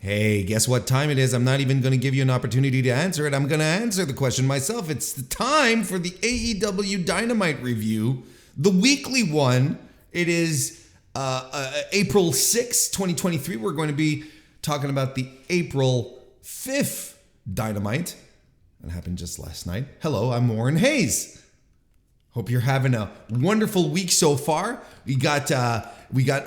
Hey, guess what time it is? I'm not even going to give you an opportunity to answer it. I'm going to answer the question myself. It's the time for the AEW Dynamite review, the weekly one. It is April 6th, 2023. We're going to be talking about the April 5th Dynamite. That happened just last night. Hello, I'm MrWarrenHayes. Hope you're having a wonderful week so far. We got a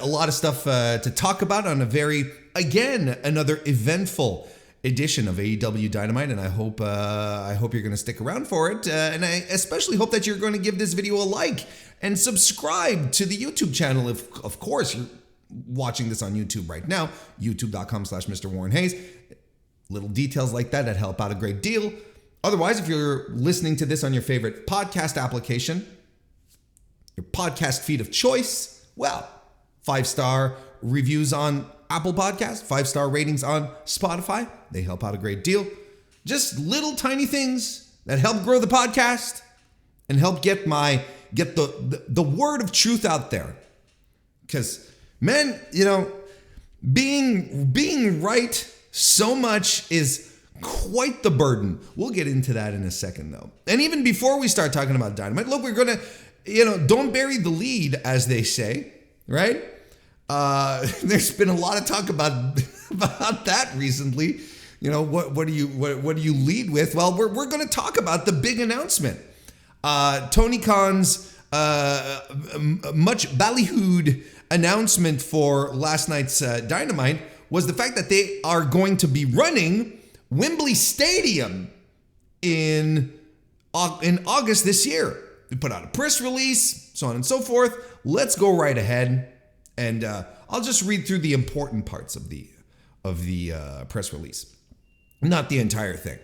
lot of stuff to talk about on another eventful edition of AEW Dynamite, and I hope you're going to stick around for it. And I especially hope that you're going to give this video a like and subscribe to the YouTube channel. If, of course, you're watching this on YouTube right now, youtube.com/MrWarrenHayes. Little details like that help out a great deal. Otherwise, if you're listening to this on your favorite podcast application, your podcast feed of choice, well, 5-star reviews on Apple Podcasts, 5-star ratings on Spotify, they help out a great deal. Just little tiny things that help grow the podcast and help get the word of truth out there. Because, man, being right so much is quite the burden. We'll get into that in a second, though. And even before we start talking about Dynamite, look, we're going to, don't bury the lead, as they say, right? There's been a lot of talk about that recently. What do you lead with? Well, we're going to talk about the big announcement. Tony Khan's much ballyhooed announcement for last night's Dynamite was the fact that they are going to be running Wembley Stadium in August this year. We put out a press release, so on and so forth. Let's go right ahead, and I'll just read through the important parts of the press release, not the entire thing.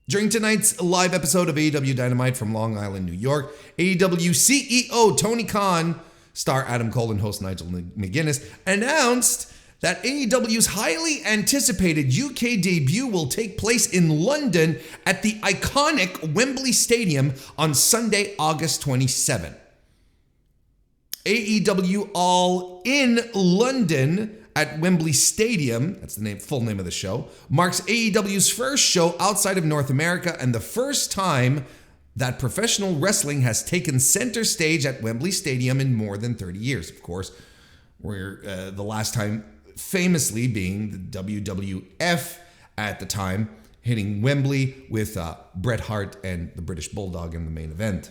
During tonight's live episode of AEW Dynamite from Long Island, New York, AEW CEO Tony Khan, star Adam Cole, and host Nigel McGuinness announced that AEW's highly anticipated UK debut will take place in London at the iconic Wembley Stadium on Sunday, August 27. AEW All in London at Wembley Stadium, that's the full name of the show, marks AEW's first show outside of North America and the first time that professional wrestling has taken center stage at Wembley Stadium in more than 30 years. Of course, the last time famously being the WWF at the time, hitting Wembley with Bret Hart and the British Bulldog in the main event.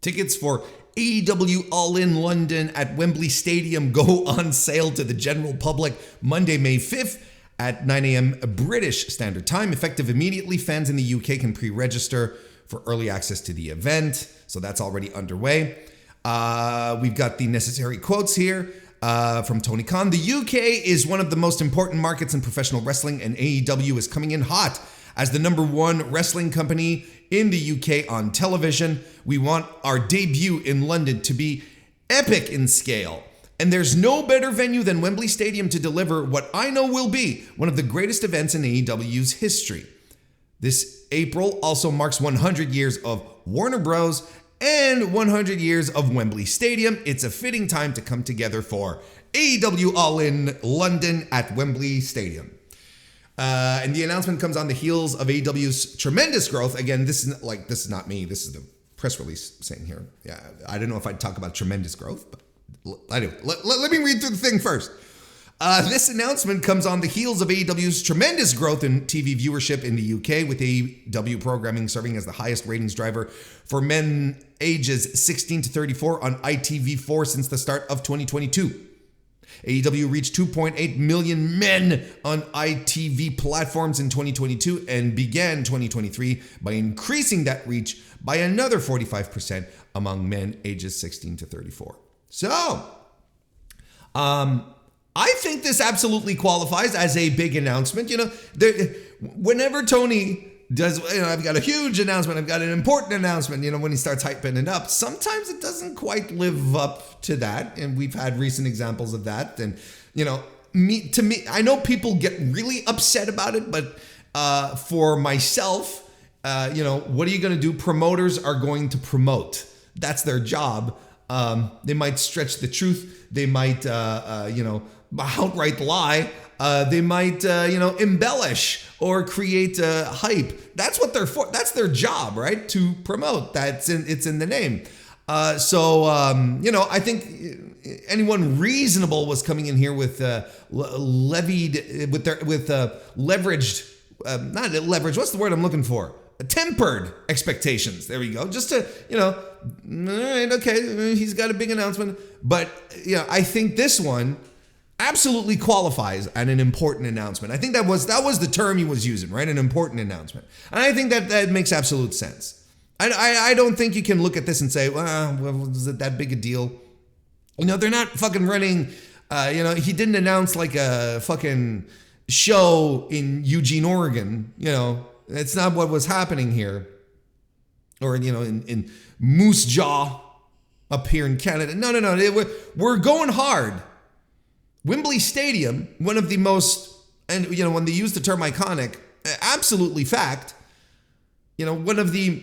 Tickets for AEW All In London at Wembley Stadium go on sale to the general public Monday, May 5th at 9 a.m. British Standard Time. Effective immediately, fans in the UK can pre-register for early access to the event, so that's already underway. We've got the necessary quotes here. From Tony Khan. The UK is one of the most important markets in professional wrestling, and AEW is coming in hot as the #1 wrestling company in the UK on television. We want our debut in London to be epic in scale, and there's no better venue than Wembley Stadium to deliver what I know will be one of the greatest events in AEW's history. This April also marks 100 years of Warner Bros. And 100 years of Wembley Stadium. It's a fitting time to come together for AEW All In London at Wembley Stadium. And the announcement comes on the heels of AEW's tremendous growth. Again, this is not me. This is the press release saying here. Yeah, I don't know if I'd talk about tremendous growth, but anyway, let me read through the thing first. This announcement comes on the heels of AEW's tremendous growth in TV viewership in the UK, with AEW programming serving as the highest ratings driver for men ages 16 to 34 on ITV4 since the start of 2022. AEW reached 2.8 million men on ITV platforms in 2022 and began 2023 by increasing that reach by another 45% among men ages 16 to 34. So, I think this absolutely qualifies as a big announcement. Whenever Tony does, I've got a huge announcement, I've got an important announcement, when he starts hyping it up, sometimes it doesn't quite live up to that. And we've had recent examples of that. And, to me, I know people get really upset about it, but for myself, what are you going to do? Promoters are going to promote. That's their job. They might stretch the truth. They might, outright lie. They might, embellish or create hype. That's what they're for. That's their job, right? To promote. It's in the name. I think anyone reasonable was coming in here with leveraged, not leverage. What's the word I'm looking for? Tempered expectations. There we go. Just to, all right, okay, he's got a big announcement. But, I think this one absolutely qualifies at an important announcement. I think that was the term he was using, right? An important announcement. And I think that makes absolute sense. I don't think you can look at this and say, well, was it that big a deal? They're not fucking running, he didn't announce like a fucking show in Eugene, Oregon. It's not what was happening here. Or, in Moose Jaw up here in Canada. No. We're going hard. Wembley Stadium, one of the most, and, when they use the term iconic, absolutely fact, one of the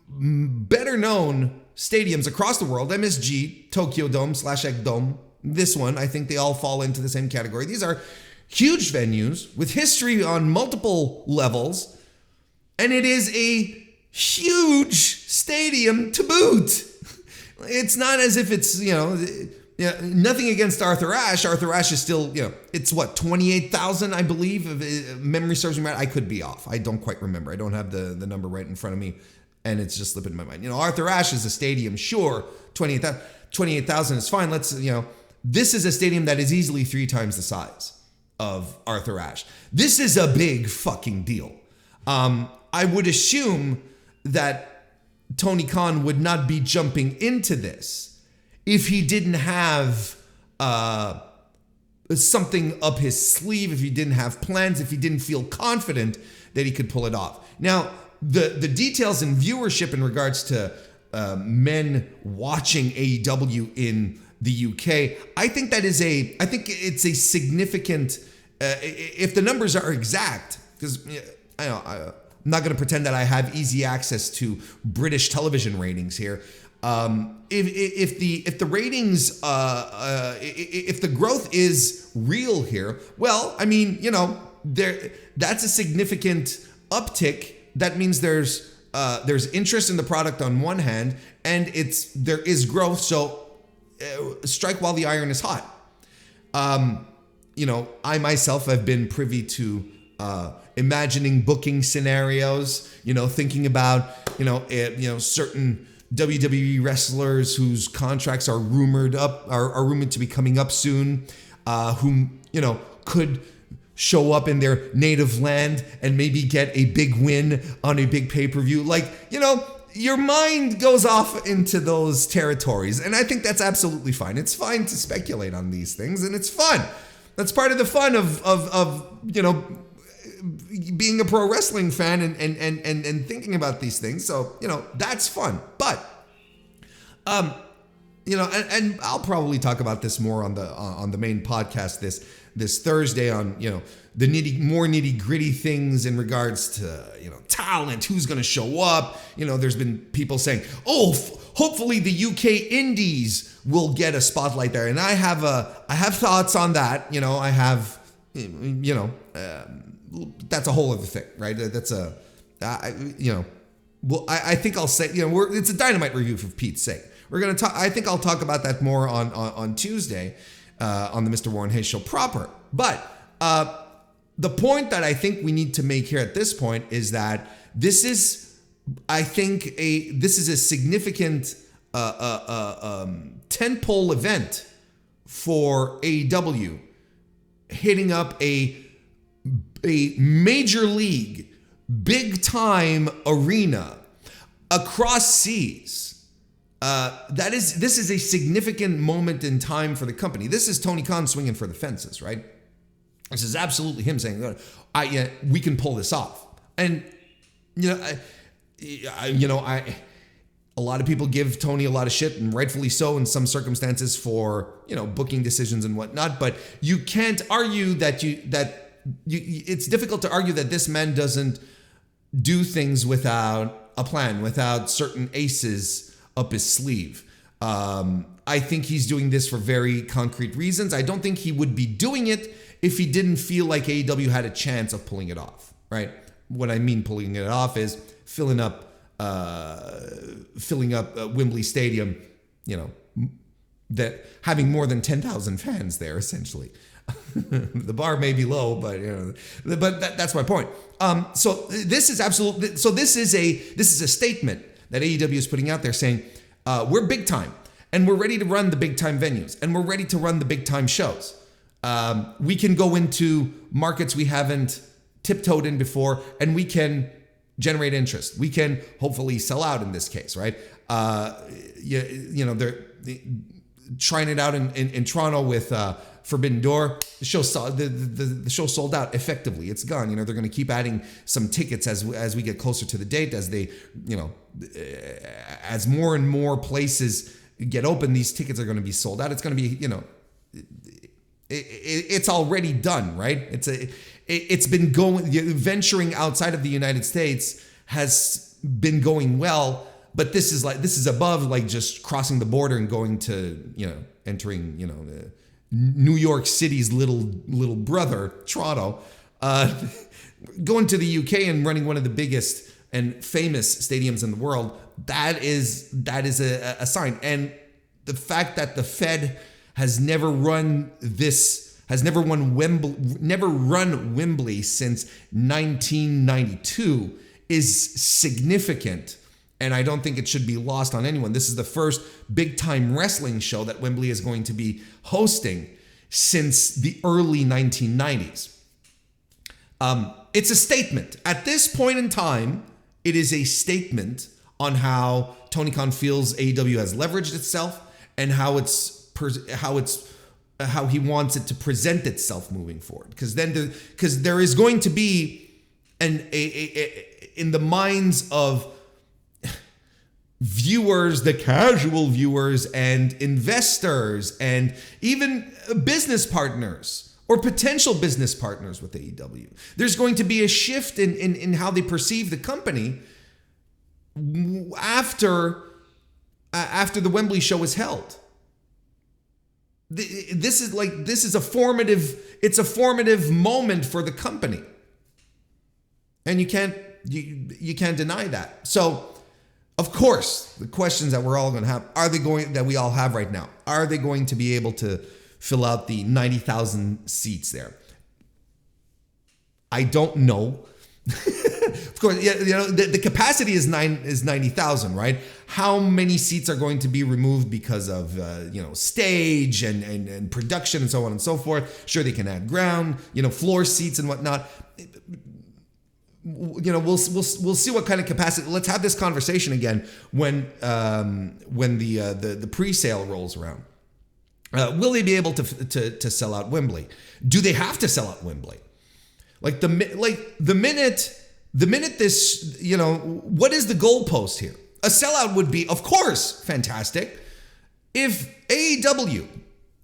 better known stadiums across the world, MSG, Tokyo Dome / Ekdome. This one, I think they all fall into the same category. These are huge venues with history on multiple levels, and it is a huge stadium to boot. It's not as if it's, nothing against Arthur Ashe. Arthur Ashe is still, it's what, 28,000, I believe, if memory serves me right. I could be off. I don't quite remember. I don't have the number right in front of me, and it's just slipping my mind. Arthur Ashe is a stadium, sure, 28,000 is fine. This is a stadium that is easily 3 times the size of Arthur Ashe. This is a big fucking deal. I would assume that Tony Khan would not be jumping into this if he didn't have something up his sleeve, if he didn't have plans, if he didn't feel confident that he could pull it off. Now, the details in viewership in regards to men watching AEW in the UK, I think it's a significant, if the numbers are exact, because I'm not going to pretend that I have easy access to British television ratings here. If the ratings, if the growth is real here, well, that's a significant uptick. That means there's interest in the product on one hand, and there is growth. So strike while the iron is hot. I myself have been privy to imagining booking scenarios. Thinking about certain WWE wrestlers whose contracts are rumored to be coming up soon, whom could show up in their native land and maybe get a big win on a big pay-per-view. Your mind goes off into those territories, and I think that's absolutely fine. It's fine to speculate on these things, and it's fun. That's part of the fun of being a pro wrestling fan and thinking about these things. So, that's fun. But, and I'll probably talk about this more on the main podcast this Thursday on, the more nitty gritty things in regards to, talent, who's going to show up. There's been people saying, hopefully the UK indies will get a spotlight there. And I have thoughts on that. That's a whole other thing, right? That's I think I'll say, it's a Dynamite review for Pete's sake. We're going to talk, I think I'll talk about that more on Tuesday, on the Mr. Warren Hayes show proper. But, the point that I think we need to make here at this point is that this is a significant, tentpole event for AEW, hitting up a major league, big time arena across seas. This is a significant moment in time for the company. This is Tony Khan swinging for the fences, right? This is absolutely him saying, we can pull this off. And, a lot of people give Tony a lot of shit, and rightfully so in some circumstances, for, booking decisions and whatnot. But you can't argue it's difficult to argue that this man doesn't do things without a plan, without certain aces up his sleeve. I think he's doing this for very concrete reasons. I don't think he would be doing it if he didn't feel like AEW had a chance of pulling it off, right? What I mean pulling it off is filling up Wembley Stadium, that having more than 10,000 fans there, essentially. The bar may be low, but that's my point. So this is absolutely. So this is a statement that AEW is putting out there saying we're big time and we're ready to run the big time venues and we're ready to run the big time shows. We can go into markets we haven't tiptoed in before, and we can generate interest. We can hopefully sell out in this case, right? They're trying it out in Toronto with Forbidden Door. The show sold out effectively. It's gone. They're going to keep adding some tickets as we get closer to the date, as they, as more and more places get open, these tickets are going to be sold out. It's going to be, it's already done, right? It's been going, venturing outside of the United States has been going well, but this is above like just crossing the border and going to, entering, New York City's little brother, Toronto, going to the UK and running one of the biggest and famous stadiums in the world. That is a sign. And the fact that the Fed has never run Wembley since 1992 is significant. And I don't think it should be lost on anyone. This is the first big time wrestling show that Wembley is going to be hosting since the early 1990s. It's a statement. At this point in time, it is a statement on how Tony Khan feels AEW has leveraged itself and how he wants it to present itself moving forward. Because there is going to be in the minds of viewers, the casual viewers and investors and even business partners or potential business partners with AEW. There's going to be a shift in how they perceive the company after the Wembley show is held. This is a formative moment for the company. And you can't deny that. So, of course, the questions that we're all going to have, that we all have right now, are they going to be able to fill out the 90,000 seats there? I don't know. Of course, the capacity is 90,000, right? How many seats are going to be removed because of stage and production and so on and so forth? Sure, they can add ground, floor seats and whatnot. We'll see what kind of capacity. Let's have this conversation again when the pre-sale rolls around. Will they be able to sell out Wembley? Do they have to sell out Wembley? The minute this, what is the goalpost here? A sellout would be, of course, fantastic. If AEW,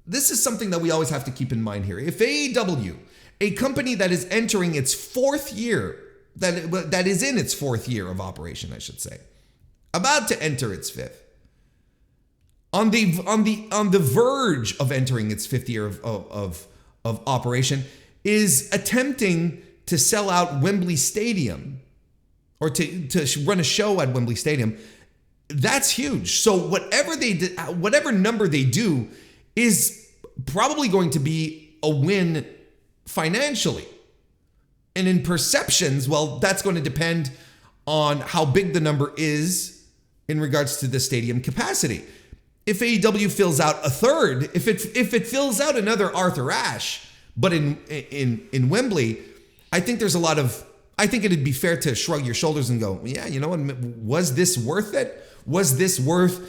this is something that we always have to keep in mind here. If AEW, a company that is entering its fourth year, that is in its fourth year of operation, I should say, about to enter its fifth, on the verge of entering its fifth year of operation, is attempting to sell out Wembley Stadium or to run a show at Wembley Stadium, that's huge. So whatever number they do is probably going to be a win financially. And in perceptions, well, that's going to depend on how big the number is in regards to the stadium capacity. If AEW fills out a third, if it fills out another Arthur Ashe, but in Wembley, I think it'd be fair to shrug your shoulders and go, yeah, you know what, was this worth it? Was this worth,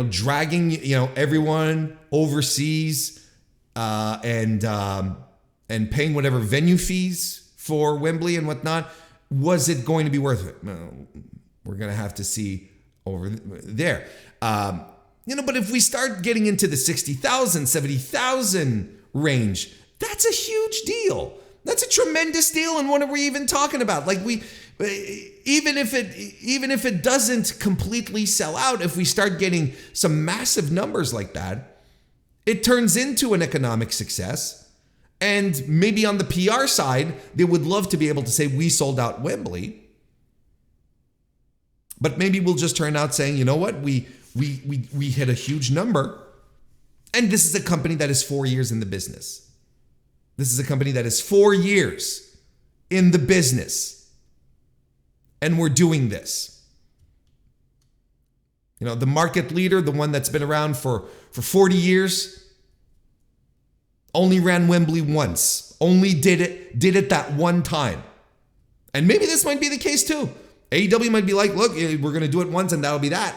dragging, everyone overseas and paying whatever venue fees for Wembley and whatnot? Was it going to be worth it? No, we're going to have to see over there. But if we start getting into the 60,000, 70,000 range, that's a huge deal. That's a tremendous deal. And what are we even talking about? even if it doesn't completely sell out, if we start getting some massive numbers like that, it turns into an economic success. And maybe on the PR side, they would love to be able to say we sold out Wembley. But maybe we'll just turn out saying, you know what, we hit a huge number. And this is a company that is 4 years in the business. This is a company that is 4 years in the business. And we're doing this. You know, the market leader, the one that's been around for 40 years, only ran Wembley once. Only did it that one time. And maybe this might be the case too. AEW might be like, look, we're going to do it once and that'll be that.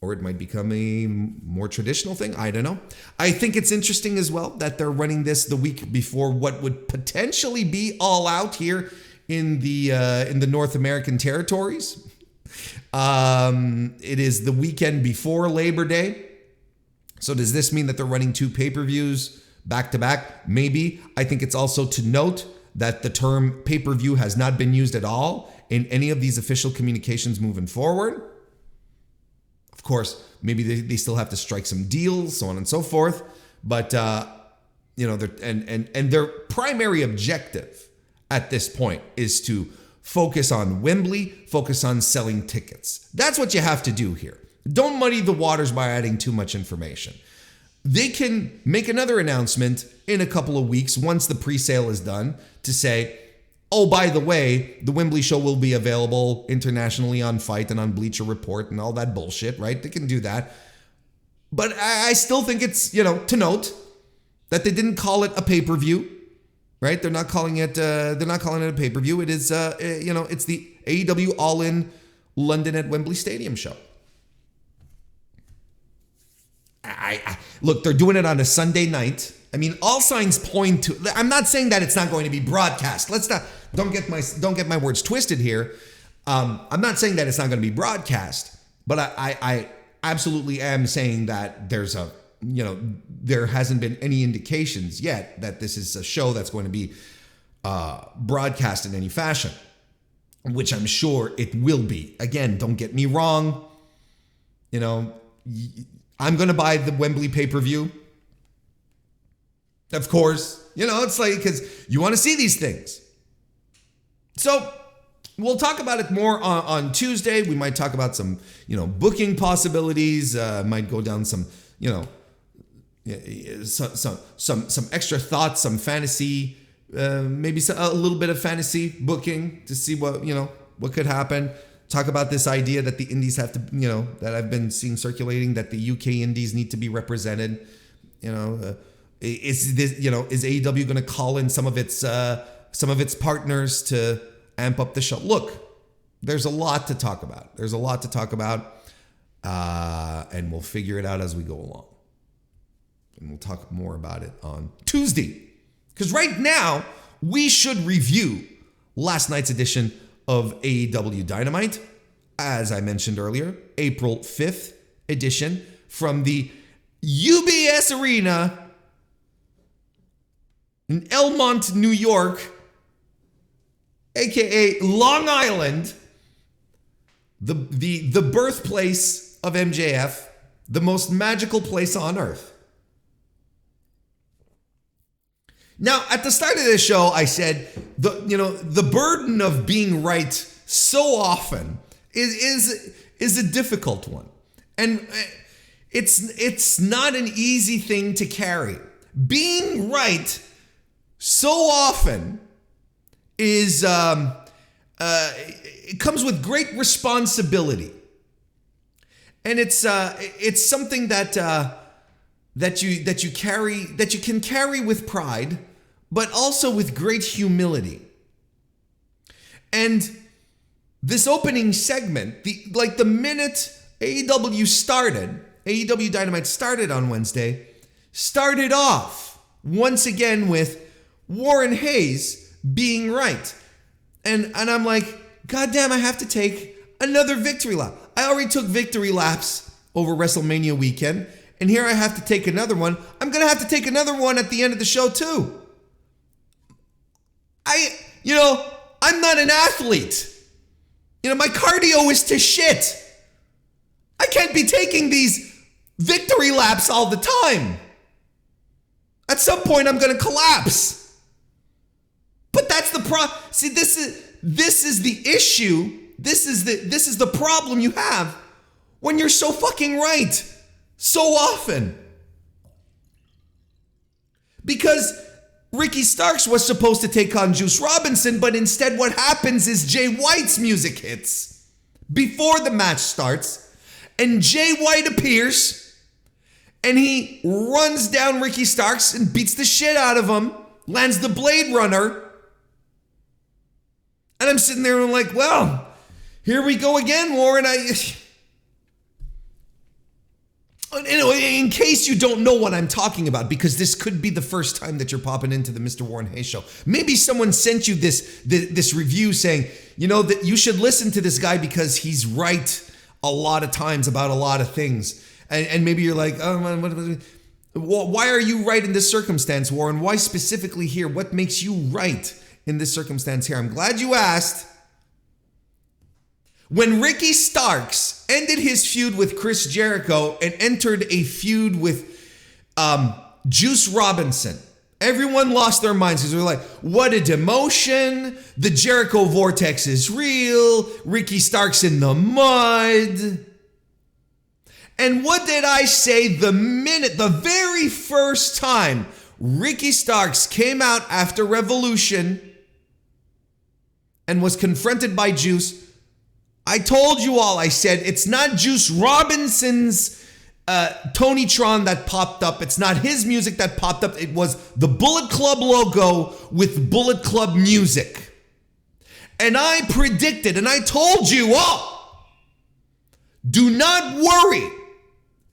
Or it might become a more traditional thing. I don't know. I think it's interesting as well that they're running this the week before what would potentially be All Out here in the North American territories. It is the weekend before Labor Day. So does this mean that they're running 2 pay-per-views back to back? Maybe. I think it's also to note that the term pay-per-view has not been used at all in any of these official communications moving forward. Of course, maybe they still have to strike some deals, so on and so forth. But their primary objective at this point is to focus on Wembley, focus on selling tickets. That's what you have to do here. Don't muddy the waters by adding too much information. They can make another announcement in a couple of weeks once the pre-sale is done to say, oh, by the way, the Wembley show will be available internationally on Fight and on Bleacher Report and all that bullshit, right? They can do that. But I still think it's, to note that they didn't call it a pay-per-view, right? They're not calling it a pay-per-view. It is, it's the AEW All-In London at Wembley Stadium show. Look, they're doing it on a Sunday night. I mean, all signs point to. I'm not saying that it's not going to be broadcast. Don't get my words twisted here. I'm not saying that it's not going to be broadcast, but I absolutely am saying that there hasn't been any indications yet that this is a show that's going to be broadcast in any fashion, which I'm sure it will be. Again, don't get me wrong. I'm going to buy the Wembley pay-per-view. Of course, it's like, because you want to see these things. So we'll talk about it more on Tuesday. We might talk about some, booking possibilities. Might go down some, some extra thoughts, some fantasy, maybe a little bit of fantasy booking to see what could happen. Talk about this idea that the indies have to, that I've been seeing circulating, that the UK indies need to be represented. Is AEW going to call in some of its partners to amp up the show? Look, there's a lot to talk about. And we'll figure it out as we go along. And we'll talk more about it on Tuesday. Because right now, we should review last night's edition of AEW Dynamite, as I mentioned earlier, April 5th edition from the UBS Arena in Elmont, New York, aka Long Island, the birthplace of MJF, the most magical place on earth. Now, at the start of this show, I said the burden of being right so often is a difficult one, and it's not an easy thing to carry. Being right so often is it comes with great responsibility, and it's something that you can carry with pride, but also with great humility. And this opening segment, the minute AEW Dynamite started on Wednesday, started off once again with MrWarrenHayes being right. And I'm like, God damn, I have to take another victory lap. I already took victory laps over WrestleMania weekend, and here I have to take another one. I'm going to have to take another one at the end of the show too. I'm not an athlete. My cardio is to shit. I can't be taking these victory laps all the time. At some point, I'm going to collapse. But that's the See, this is the issue. This is the problem you have when you're so fucking right so often. Because Ricky Starks was supposed to take on Juice Robinson, but instead what happens is Jay White's music hits before the match starts, and Jay White appears, and he runs down Ricky Starks and beats the shit out of him, lands the Blade Runner, and I'm sitting there and I'm like, well, here we go again, Warren. In case you don't know what I'm talking about, because this could be the first time that you're popping into the Mr. Warren Hayes show. Maybe someone sent you this review saying, that you should listen to this guy because he's right a lot of times about a lot of things. And maybe you're like, why are you right in this circumstance, Warren? Why specifically here? What makes you right in this circumstance here? I'm glad you asked. When Ricky Starks ended his feud with Chris Jericho and entered a feud with Juice Robinson, everyone lost their minds because they're like, what a demotion. The Jericho vortex is real. Ricky Starks in the mud. And what did I say the very first time Ricky Starks came out after Revolution and was confronted by Juice? I told you all, I said, it's not Juice Robinson's Tonytron that popped up. It's not his music that popped up. It was the Bullet Club logo with Bullet Club music. And I predicted, and I told you all, do not worry.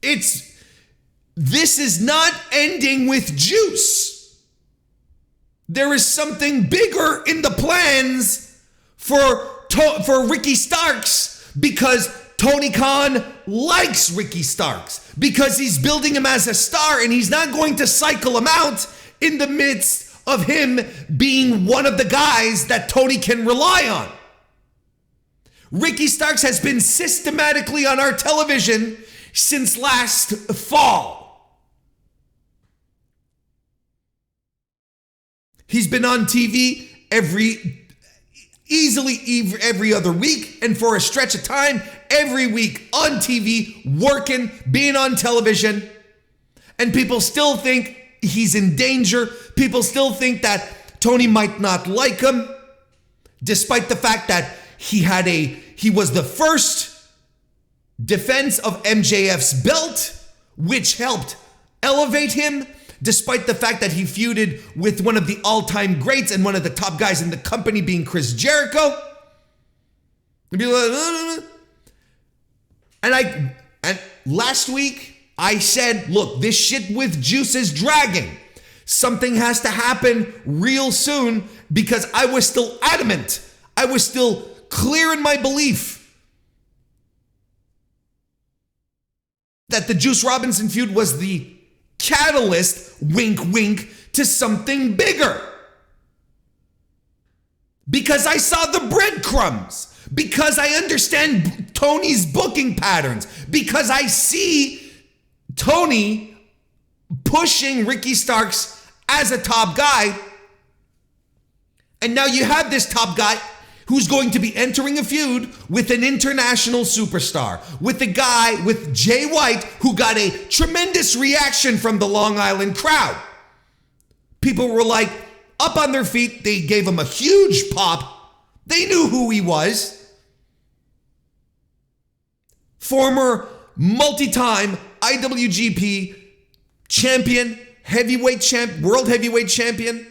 This is not ending with Juice. There is something bigger in the plans for Ricky Starks, because Tony Khan likes Ricky Starks, because he's building him as a star, and he's not going to cycle him out in the midst of him being one of the guys that Tony can rely on. Ricky Starks has been systematically on our television since last fall. He's been on TV easily every other week, and for a stretch of time, every week on TV, working, being on television, and people still think he's in danger. People still think that Tony might not like him, despite the fact that he was the first defense of MJF's belt, which helped elevate him, despite the fact that he feuded with one of the all-time greats and one of the top guys in the company being Chris Jericho. And people are like, and last week I said, look, this shit with Juice is dragging. Something has to happen real soon, because I was still adamant. I was still clear in my belief that the Juice Robinson feud was the catalyst, wink, wink, to something bigger. Because I saw the breadcrumbs. Because I understand Tony's booking patterns. Because I see Tony pushing Ricky Starks as a top guy. And now you have this top guy who's going to be entering a feud with an international superstar, with a guy, with Jay White, who got a tremendous reaction from the Long Island crowd. People were like up on their feet. They gave him a huge pop. They knew who he was. Former multi-time IWGP champion, world heavyweight champion.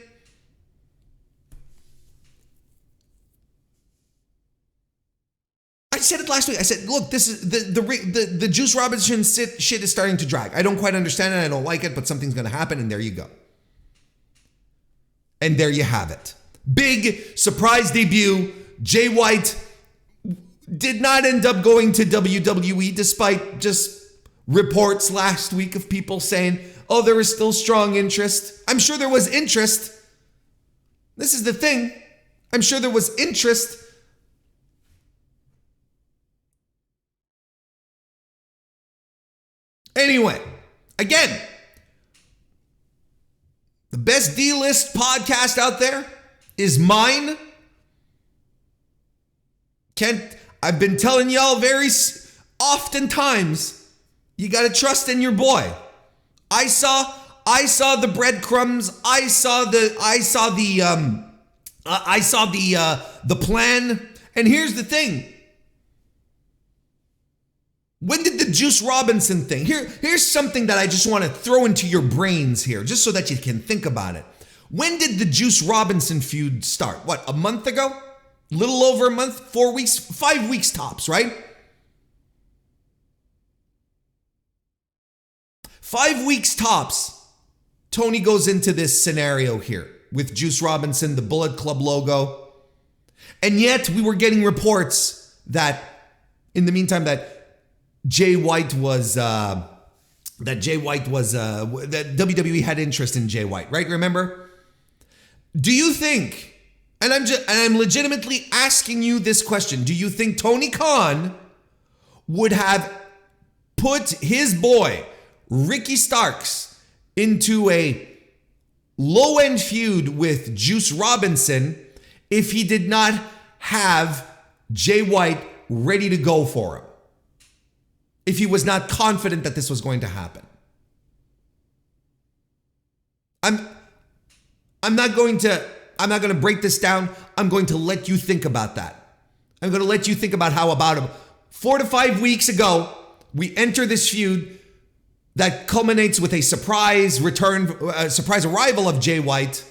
I said it last week. I said, look, this is the Juice Robinson shit is starting to drag. I don't quite understand it. I don't like it, but something's going to happen, and there you go. And there you have it. Big surprise debut. Jay White did not end up going to WWE, despite just reports last week of people saying, oh, there is still strong interest. I'm sure there was interest. This is the thing. I'm sure there was interest. Anyway, again, the best D-list podcast out there is mine. I've been telling y'all very oftentimes, you got to trust in your boy. I saw the breadcrumbs. I saw the plan. And here's the thing. When did the Juice Robinson thing? Here's something that I just want to throw into your brains here, just so that you can think about it. When did the Juice Robinson feud start? What, a month ago? Little over a month? 4 weeks? 5 weeks tops, right? 5 weeks tops. Tony goes into this scenario here with Juice Robinson, the Bullet Club logo. And yet we were getting reports that in the meantime that that WWE had interest in Jay White, right? Remember? Do you think, and I'm legitimately asking you this question, do you think Tony Khan would have put his boy, Ricky Starks, into a low-end feud with Juice Robinson if he did not have Jay White ready to go for him? If he was not confident that this was going to happen? I'm not going to break this down. I'm going to let you think about that. I'm going to let you think about how about 4 to 5 weeks ago, we enter this feud that culminates with a surprise arrival of Jay White.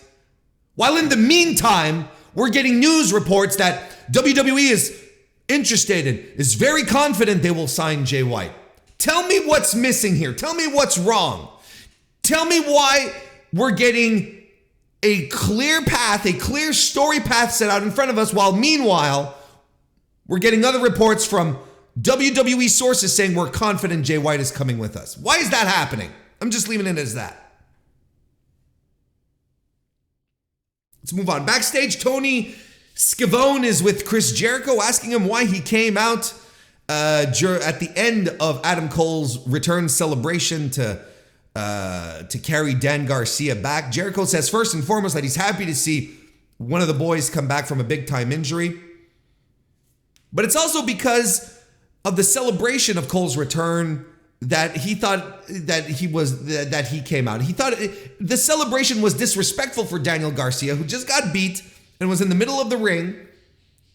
While in the meantime, we're getting news reports that WWE is interested and is very confident they will sign Jay White. Tell me what's missing here. Tell me what's wrong. Tell me why we're getting a clear path, a clear story path set out in front of us, while meanwhile, we're getting other reports from WWE sources saying we're confident Jay White is coming with us. Why is that happening? I'm just leaving it as that. Let's move on. Backstage, Tony Schiavone is with Chris Jericho, asking him why he came out at the end of Adam Cole's return celebration to carry Dan Garcia back. Jericho says first and foremost that he's happy to see one of the boys come back from a big time injury, but it's also because of the celebration of Cole's return that he thought that he came out. He thought the celebration was disrespectful for Daniel Garcia, who just got beat and was in the middle of the ring,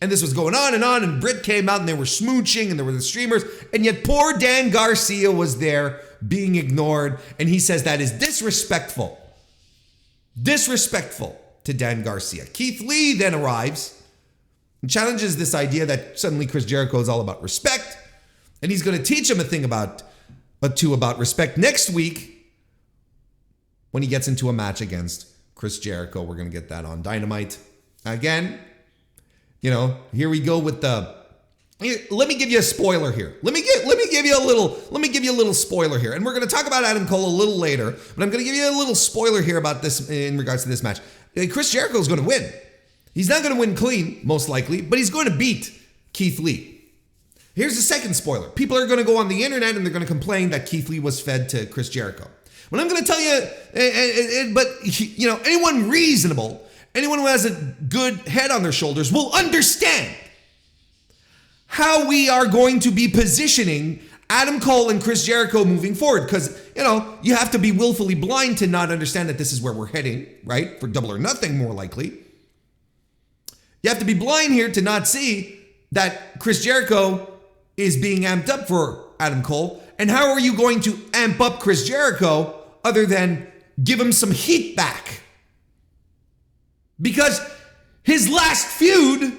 and this was going on, and Britt came out, and they were smooching, and there were the streamers, and yet poor Dan Garcia was there being ignored, and he says that is disrespectful to Dan Garcia. Keith Lee then arrives and challenges this idea that suddenly Chris Jericho is all about respect, and he's going to teach him a thing about respect next week when he gets into a match against Chris Jericho. We're going to get that on Dynamite. Again, here we go with let me give you a spoiler here. Let me give you a little spoiler here. And we're going to talk about Adam Cole a little later, but I'm going to give you a little spoiler here about this in regards to this match. Chris Jericho is going to win. He's not going to win clean, most likely, but he's going to beat Keith Lee. Here's the second spoiler. People are going to go on the internet and they're going to complain that Keith Lee was fed to Chris Jericho. Well, I'm going to tell you, but anyone reasonable, anyone who has a good head on their shoulders will understand how we are going to be positioning Adam Cole and Chris Jericho moving forward. Because, you have to be willfully blind to not understand that this is where we're heading, right? For Double or Nothing, more likely. You have to be blind here to not see that Chris Jericho is being amped up for Adam Cole. And how are you going to amp up Chris Jericho other than give him some heat back? Because his last feud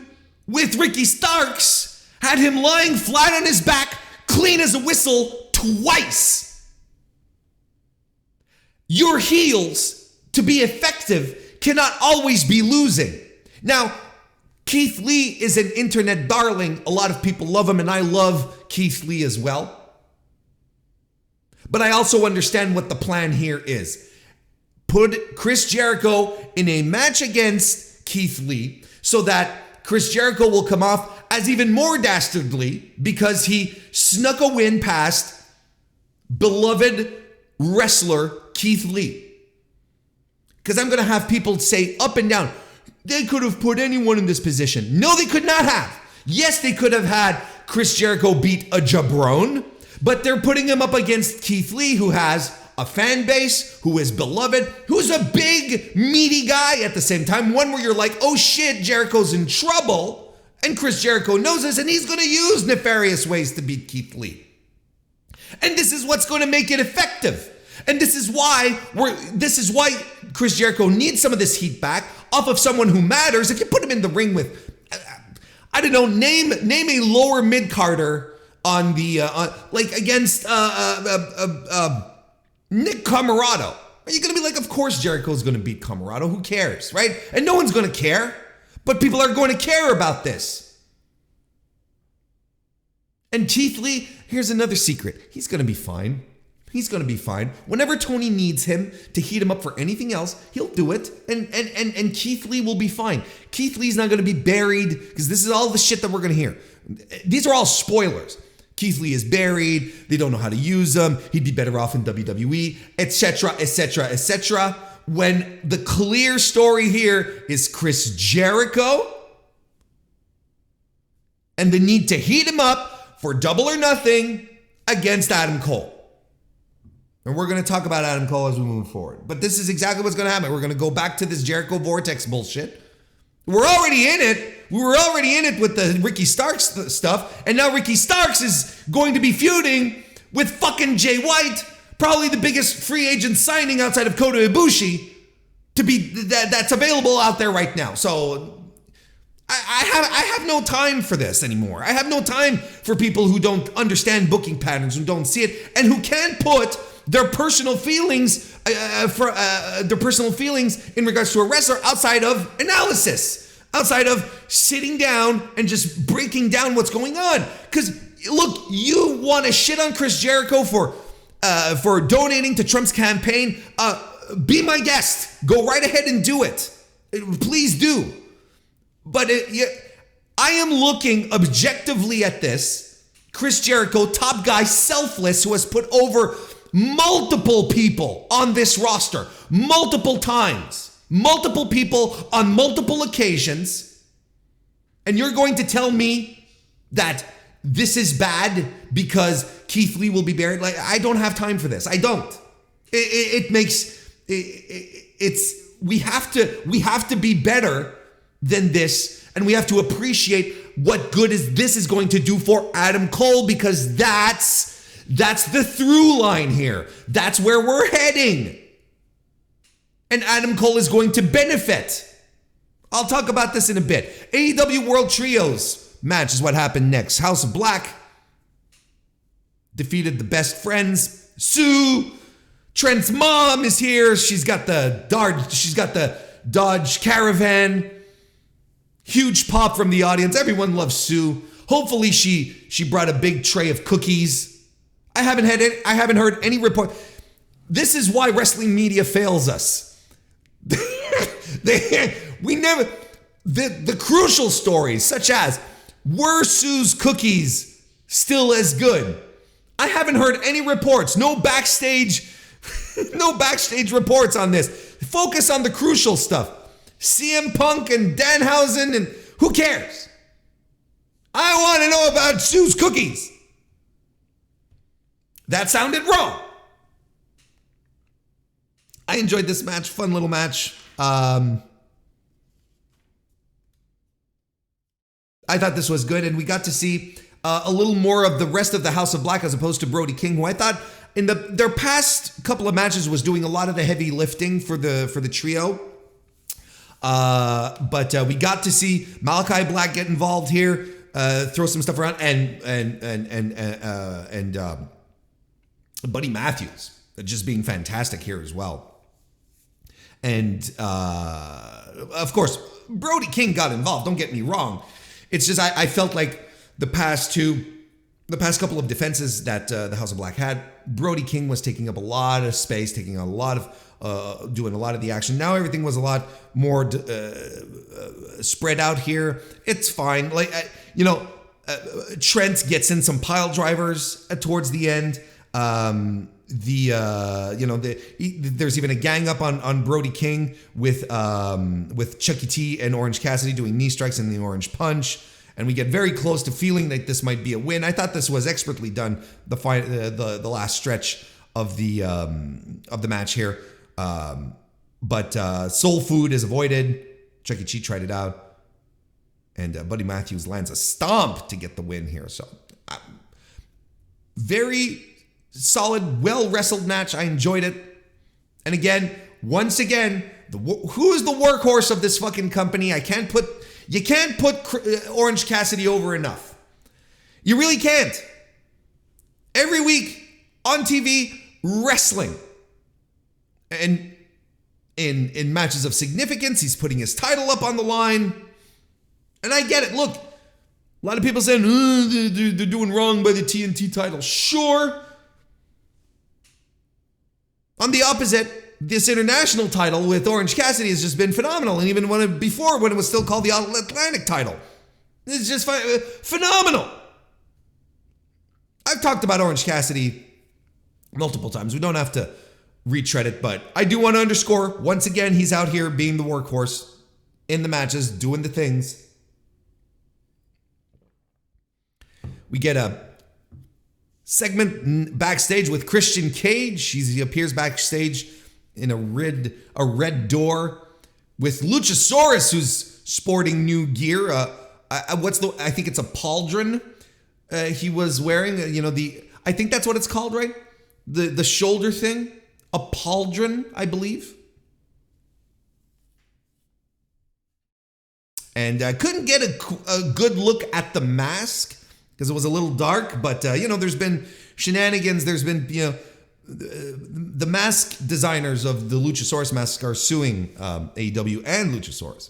with Ricky Starks had him lying flat on his back, clean as a whistle, twice. Your heels, to be effective, cannot always be losing. Now, Keith Lee is an internet darling. A lot of people love him, and I love Keith Lee as well. But I also understand what the plan here is. Put Chris Jericho in a match against Keith Lee so that Chris Jericho will come off as even more dastardly because he snuck a win past beloved wrestler Keith Lee. Because I'm going to have people say up and down, they could have put anyone in this position. No, they could not have. Yes, they could have had Chris Jericho beat a jabron, but they're putting him up against Keith Lee, who has a fan base, who is beloved, who's a big, meaty guy at the same time. One where you're like, oh shit, Jericho's in trouble. And Chris Jericho knows this, and he's going to use nefarious ways to beat Keith Lee. And this is what's going to make it effective. And this is why Chris Jericho needs some of this heat back off of someone who matters. If you put him in the ring with, I don't know, name a lower mid-carder on the like against Nick Comoroto. Are you going to be like, of course Jericho's going to beat Comoroto. Who cares, right? And no one's going to care. But people are going to care about this. And Keith Lee, here's another secret. He's going to be fine. He's going to be fine. Whenever Tony needs him to heat him up for anything else, he'll do it. And Keith Lee will be fine. Keith Lee's not going to be buried, because this is all the shit that we're going to hear. These are all spoilers. Keith Lee is buried. They don't know how to use him. He'd be better off in WWE, etc., etc., etc. When the clear story here is Chris Jericho and the need to heat him up for Double or Nothing against Adam Cole. And we're going to talk about Adam Cole as we move forward. But this is exactly what's going to happen. We're going to go back to this Jericho Vortex bullshit. We're already in it. We were already in it with the Ricky Starks stuff. And now Ricky Starks is going to be feuding with fucking Jay White, probably the biggest free agent signing outside of Kota Ibushi to be that's available out there right now. So I have no time for this anymore. I have no time for people who don't understand booking patterns, who don't see it, and who can't put their personal feelings in regards to a wrestler outside of analysis, outside of sitting down and just breaking down what's going on. Because look, you want to shit on Chris Jericho for donating to Trump's campaign? Be my guest. Go right ahead and do it. Please do. But I am looking objectively at this. Chris Jericho, top guy, selfless, who has put over multiple people on this roster, multiple times, multiple people on multiple occasions. And you're going to tell me that this is bad because Keith Lee will be buried? Like, I don't have time for this. I don't. We have to be better than this, and we have to appreciate what good this is going to do for Adam Cole, because that's the through line here. That's where we're heading. And Adam Cole is going to benefit. I'll talk about this in a bit. AEW World Trios match is what happened next. House of Black defeated the Best Friends. Sue, Trent's mom, is here. She's got the Dodge Caravan. Huge pop from the audience. Everyone loves Sue. Hopefully she brought a big tray of cookies. I haven't heard any report. This is why wrestling media fails us. We never, the crucial stories, such as, were Sue's cookies still as good? I haven't heard any reports. No backstage reports on this. Focus on the crucial stuff. CM Punk and Danhausen, and who cares? I want to know about Sue's cookies. That sounded wrong. I enjoyed this match. Fun little match. I thought this was good, and we got to see a little more of the rest of the House of Black as opposed to Brody King, who I thought in their past couple of matches was doing a lot of the heavy lifting for the trio. But we got to see Malachi Black get involved here, throw some stuff around, and Buddy Matthews just being fantastic here as well. And of course, Brody King got involved. Don't get me wrong. It's just I felt like the past couple of defenses that the House of Black had, Brody King was taking up a lot of space, taking a lot of doing a lot of the action. Now everything was a lot more spread out here. It's fine. Like, Trent gets in some pile drivers towards the end. There's even a gang up on Brody King with Chucky T and Orange Cassidy doing knee strikes and the Orange Punch. And we get very close to feeling that this might be a win. I thought this was expertly done, the last stretch of the match here. But Soul Food is avoided. Chucky T tried it out. And Buddy Matthews lands a stomp to get the win here. So, very solid, well-wrestled match. I enjoyed it. And again, once again, who is the workhorse of this fucking company? You can't put Orange Cassidy over enough. You really can't. Every week on TV, wrestling. And in matches of significance, he's putting his title up on the line. And I get it. Look, a lot of people saying, they're doing wrong by the TNT title. Sure. On the opposite, this international title with Orange Cassidy has just been phenomenal. And even when it was still called the All-Atlantic title. It's just phenomenal. I've talked about Orange Cassidy multiple times. We don't have to retread it, but I do want to underscore, once again, he's out here being the workhorse in the matches, doing the things. We get a segment backstage with Christian Cage. He appears backstage in a red door with Luchasaurus, who's sporting new gear. I think it's a pauldron he was wearing. I think that's what it's called, right? The shoulder thing, a pauldron, I believe. And I couldn't get a good look at the mask because it was a little dark, but there's been shenanigans. There's been, the mask designers of the Luchasaurus mask are suing AEW and Luchasaurus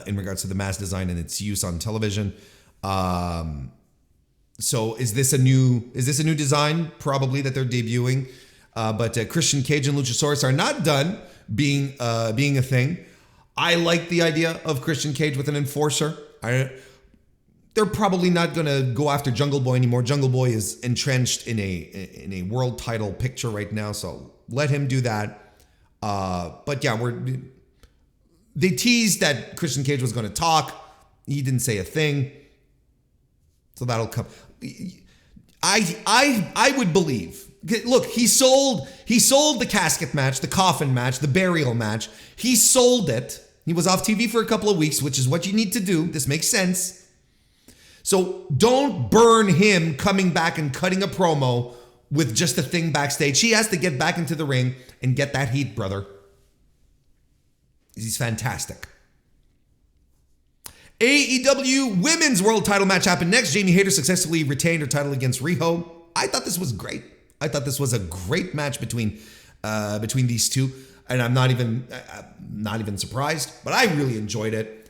in regards to the mask design and its use on television. So is this a new design? Probably that they're debuting. But Christian Cage and Luchasaurus are not done being a thing. I like the idea of Christian Cage with an enforcer. They're probably not going to go after Jungle Boy anymore. Jungle Boy is entrenched in a world title picture right now, so let him do that. But yeah, they teased that Christian Cage was going to talk. He didn't say a thing, so that'll come. I would believe. Look, he sold the casket match, the coffin match, the burial match. He sold it. He was off TV for a couple of weeks, which is what you need to do. This makes sense. So don't burn him coming back and cutting a promo with just a thing backstage. He has to get back into the ring and get that heat, brother. He's fantastic. AEW Women's World Title match happened next. Jamie Hayter successfully retained her title against Riho. I thought this was great. I thought this was a great match between these two, and I'm not even surprised. But I really enjoyed it.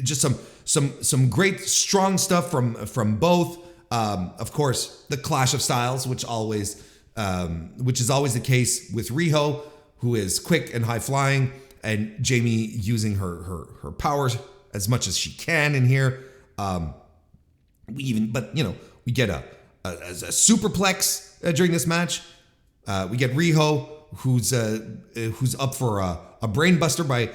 Just some great strong stuff from both. Of course, the clash of styles, which is always the case with Riho, who is quick and high flying, and Jamie using her powers as much as she can in here. We get a superplex during this match. We get Riho, who's up for a brainbuster by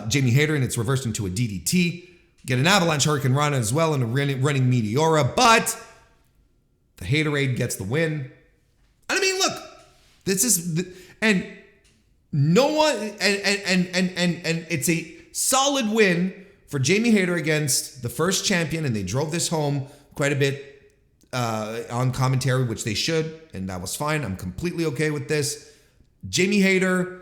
Jamie Hayter, and it's reversed into a DDT. Get an avalanche Hurricane Rana as well, and a running Meteora, but the Haterade gets the win. And I mean, look, this is and no one and it's a solid win for Jamie Hayter against the first champion, and they drove this home quite a bit on commentary, which they should, and that was fine. I'm completely okay with this. Jamie Hayter,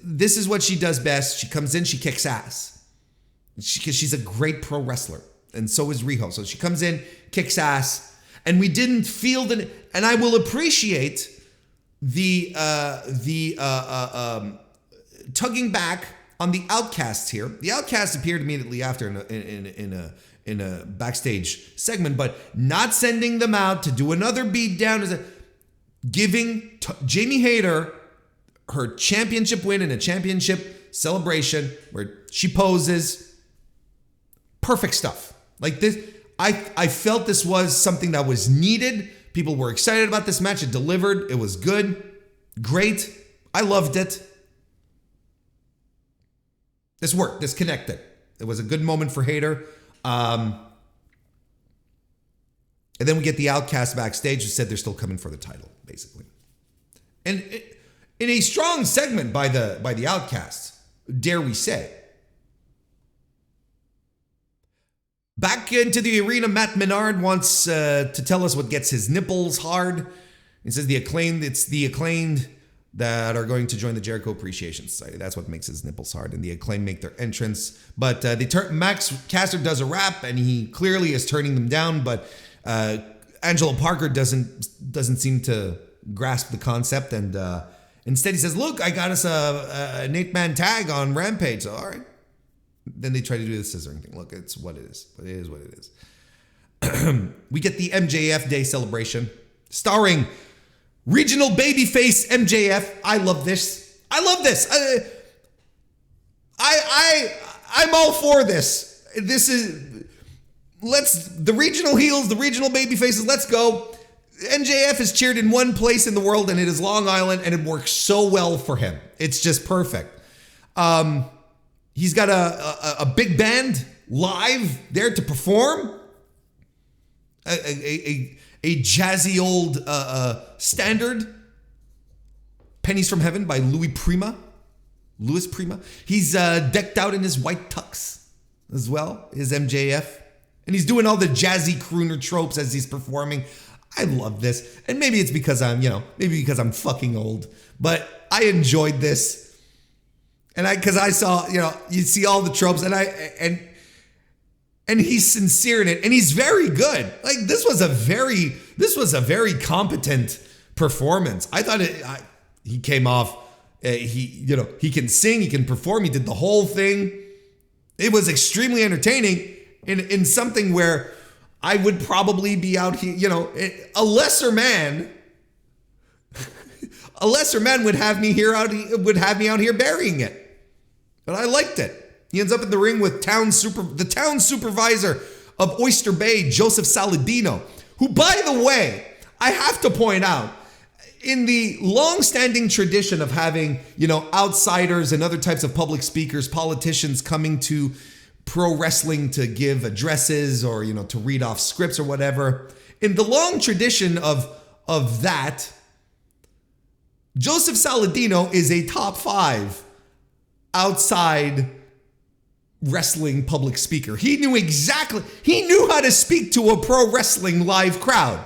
this is what she does best. She comes in, she kicks ass. Because she's a great pro wrestler, and so is Riho. So she comes in, kicks ass, and we didn't feel that. And I will appreciate the tugging back on the Outcasts here. The Outcasts appeared immediately after in a backstage segment, but not sending them out to do another beat down is giving Jamie Hayter her championship win and a championship celebration where she poses. Perfect stuff. Like this, I felt this was something that was needed. People were excited about this match. It delivered. It was good. Great. I loved it. This worked. This connected. It was a good moment for Hayter. And then we get the Outcast backstage who said they're still coming for the title, basically. And in a strong segment by the Outcasts, dare we say. Back into the arena, Matt Menard wants to tell us what gets his nipples hard. He says it's the acclaimed that are going to join the Jericho Appreciation Society. That's what makes his nipples hard. And the Acclaim make their entrance. But Max Caster does a rap, and he clearly is turning them down. But Angelo Parker doesn't seem to grasp the concept. And instead he says, look, I got us an 8-man tag on Rampage. So, all right. Then they try to do the scissoring thing. Look, it's what it is. But it is what it is. We get the MJF Day celebration starring regional babyface MJF. I love this. I'm all for this. This is the regional heels, the regional babyfaces. Let's go. MJF is cheered in one place in the world, and it is Long Island, and it works so well for him. It's just perfect. He's got a big band live there to perform. A jazzy old standard, Pennies from Heaven by Louis Prima. He's decked out in his white tux as well, his MJF. And he's doing all the jazzy crooner tropes as he's performing. I love this. And maybe it's because I'm fucking old. But I enjoyed this. And because I saw, you see all the tropes and he's sincere in it, and he's very good. Like this was a very competent performance. I thought he came off. He can sing, he can perform. He did the whole thing. It was extremely entertaining in something where I would probably be out here. A lesser man would have me out here burying it. But I liked it. He ends up in the ring with the town supervisor of Oyster Bay, Joseph Saladino, who, by the way, I have to point out, in the long-standing tradition of having, outsiders and other types of public speakers, politicians coming to pro wrestling to give addresses or, to read off scripts or whatever, in the long tradition of that, Joseph Saladino is a top 5 outside wrestling public speaker. He knew how to speak to a pro wrestling live crowd.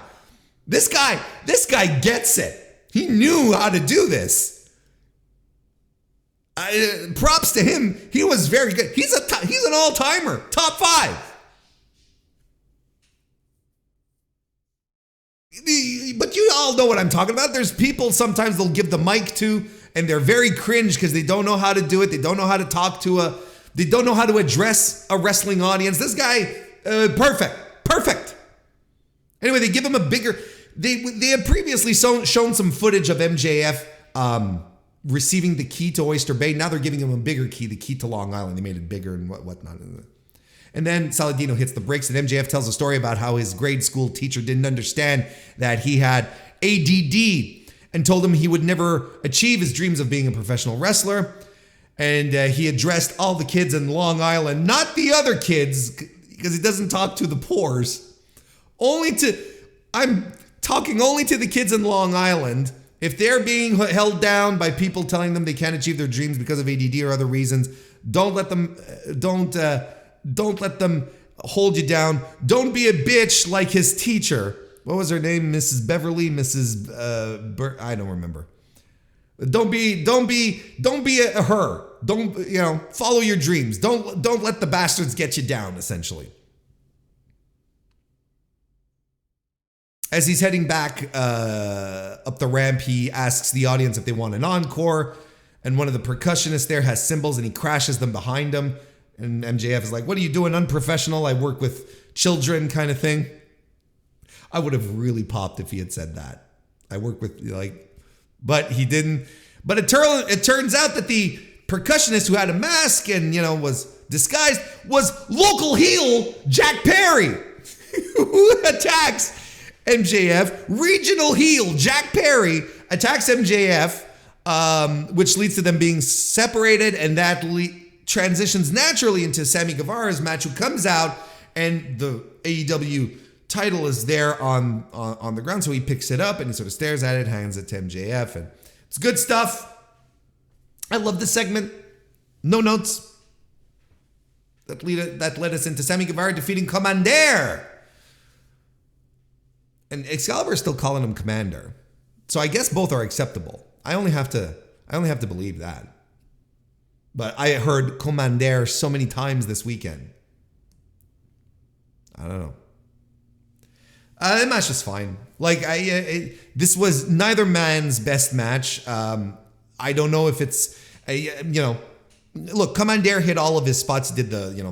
This guy gets it. He knew how to do this. Props to him. He was very good. He's an all-timer, top 5. But you all know what I'm talking about. There's people sometimes they'll give the mic to, and they're very cringe because they don't know how to do it. They don't know how to they don't know how to address a wrestling audience. This guy, perfect. Anyway, they give him a bigger, they had previously shown some footage of MJF receiving the key to Oyster Bay. Now they're giving him a bigger key, the key to Long Island. They made it bigger and whatnot. And then Saladino hits the brakes, and MJF tells a story about how his grade school teacher didn't understand that he had ADD and told him he would never achieve his dreams of being a professional wrestler. And he addressed all the kids in Long Island, not the other kids, because he doesn't talk to the poors. I'm talking only to the kids in Long Island. If they're being held down by people telling them they can't achieve their dreams because of ADD or other reasons, don't let them hold you down. Don't be a bitch like his teacher. What was her name? Mrs. Beverly, Mrs. I don't remember. Don't be a her. Don't, follow your dreams. Don't let the bastards get you down, essentially. As he's heading back up the ramp, he asks the audience if they want an encore. And one of the percussionists there has cymbals and he crashes them behind him. And MJF is like, what are you doing, unprofessional? I work with children kind of thing. I would have really popped if he had said that. I work with, but he didn't. But it turns out that the percussionist who had a mask and, was disguised was local heel Jack Perry, who attacks MJF. Regional heel Jack Perry attacks MJF, which leads to them being separated, and that transitions naturally into Sammy Guevara's match, who comes out, and the AEW title is there on the ground, so he picks it up and he sort of stares at it, hands it to MJF, and it's good stuff. I love this segment. No notes. That led us into Sammy Guevara defeating Komander. And Excalibur is still calling him Komander. So I guess both are acceptable. I only have to believe that. But I heard Komander so many times this weekend. I don't know. The match was fine. This was neither man's best match. I don't know if it's, look, Komander hit all of his spots, did all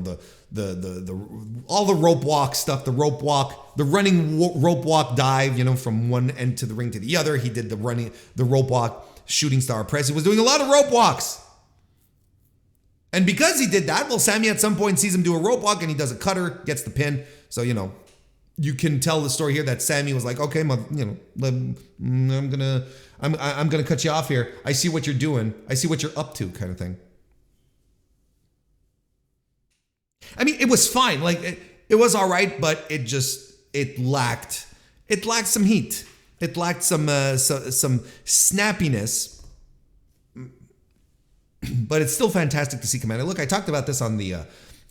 the rope walk stuff, the running rope walk dive, from one end to the ring to the other. He did the rope walk shooting star press. He was doing a lot of rope walks. And because he did that, well, Sammy at some point sees him do a rope walk and he does a cutter, gets the pin. So, you can tell the story here that Sammy was like, okay, I'm gonna cut you off here. I see what you're doing. I see what you're up to, kind of thing. I mean, it was fine. It was all right, but it lacked some heat. It lacked some snappiness. But it's still fantastic to see Komander. Look, I talked about this on the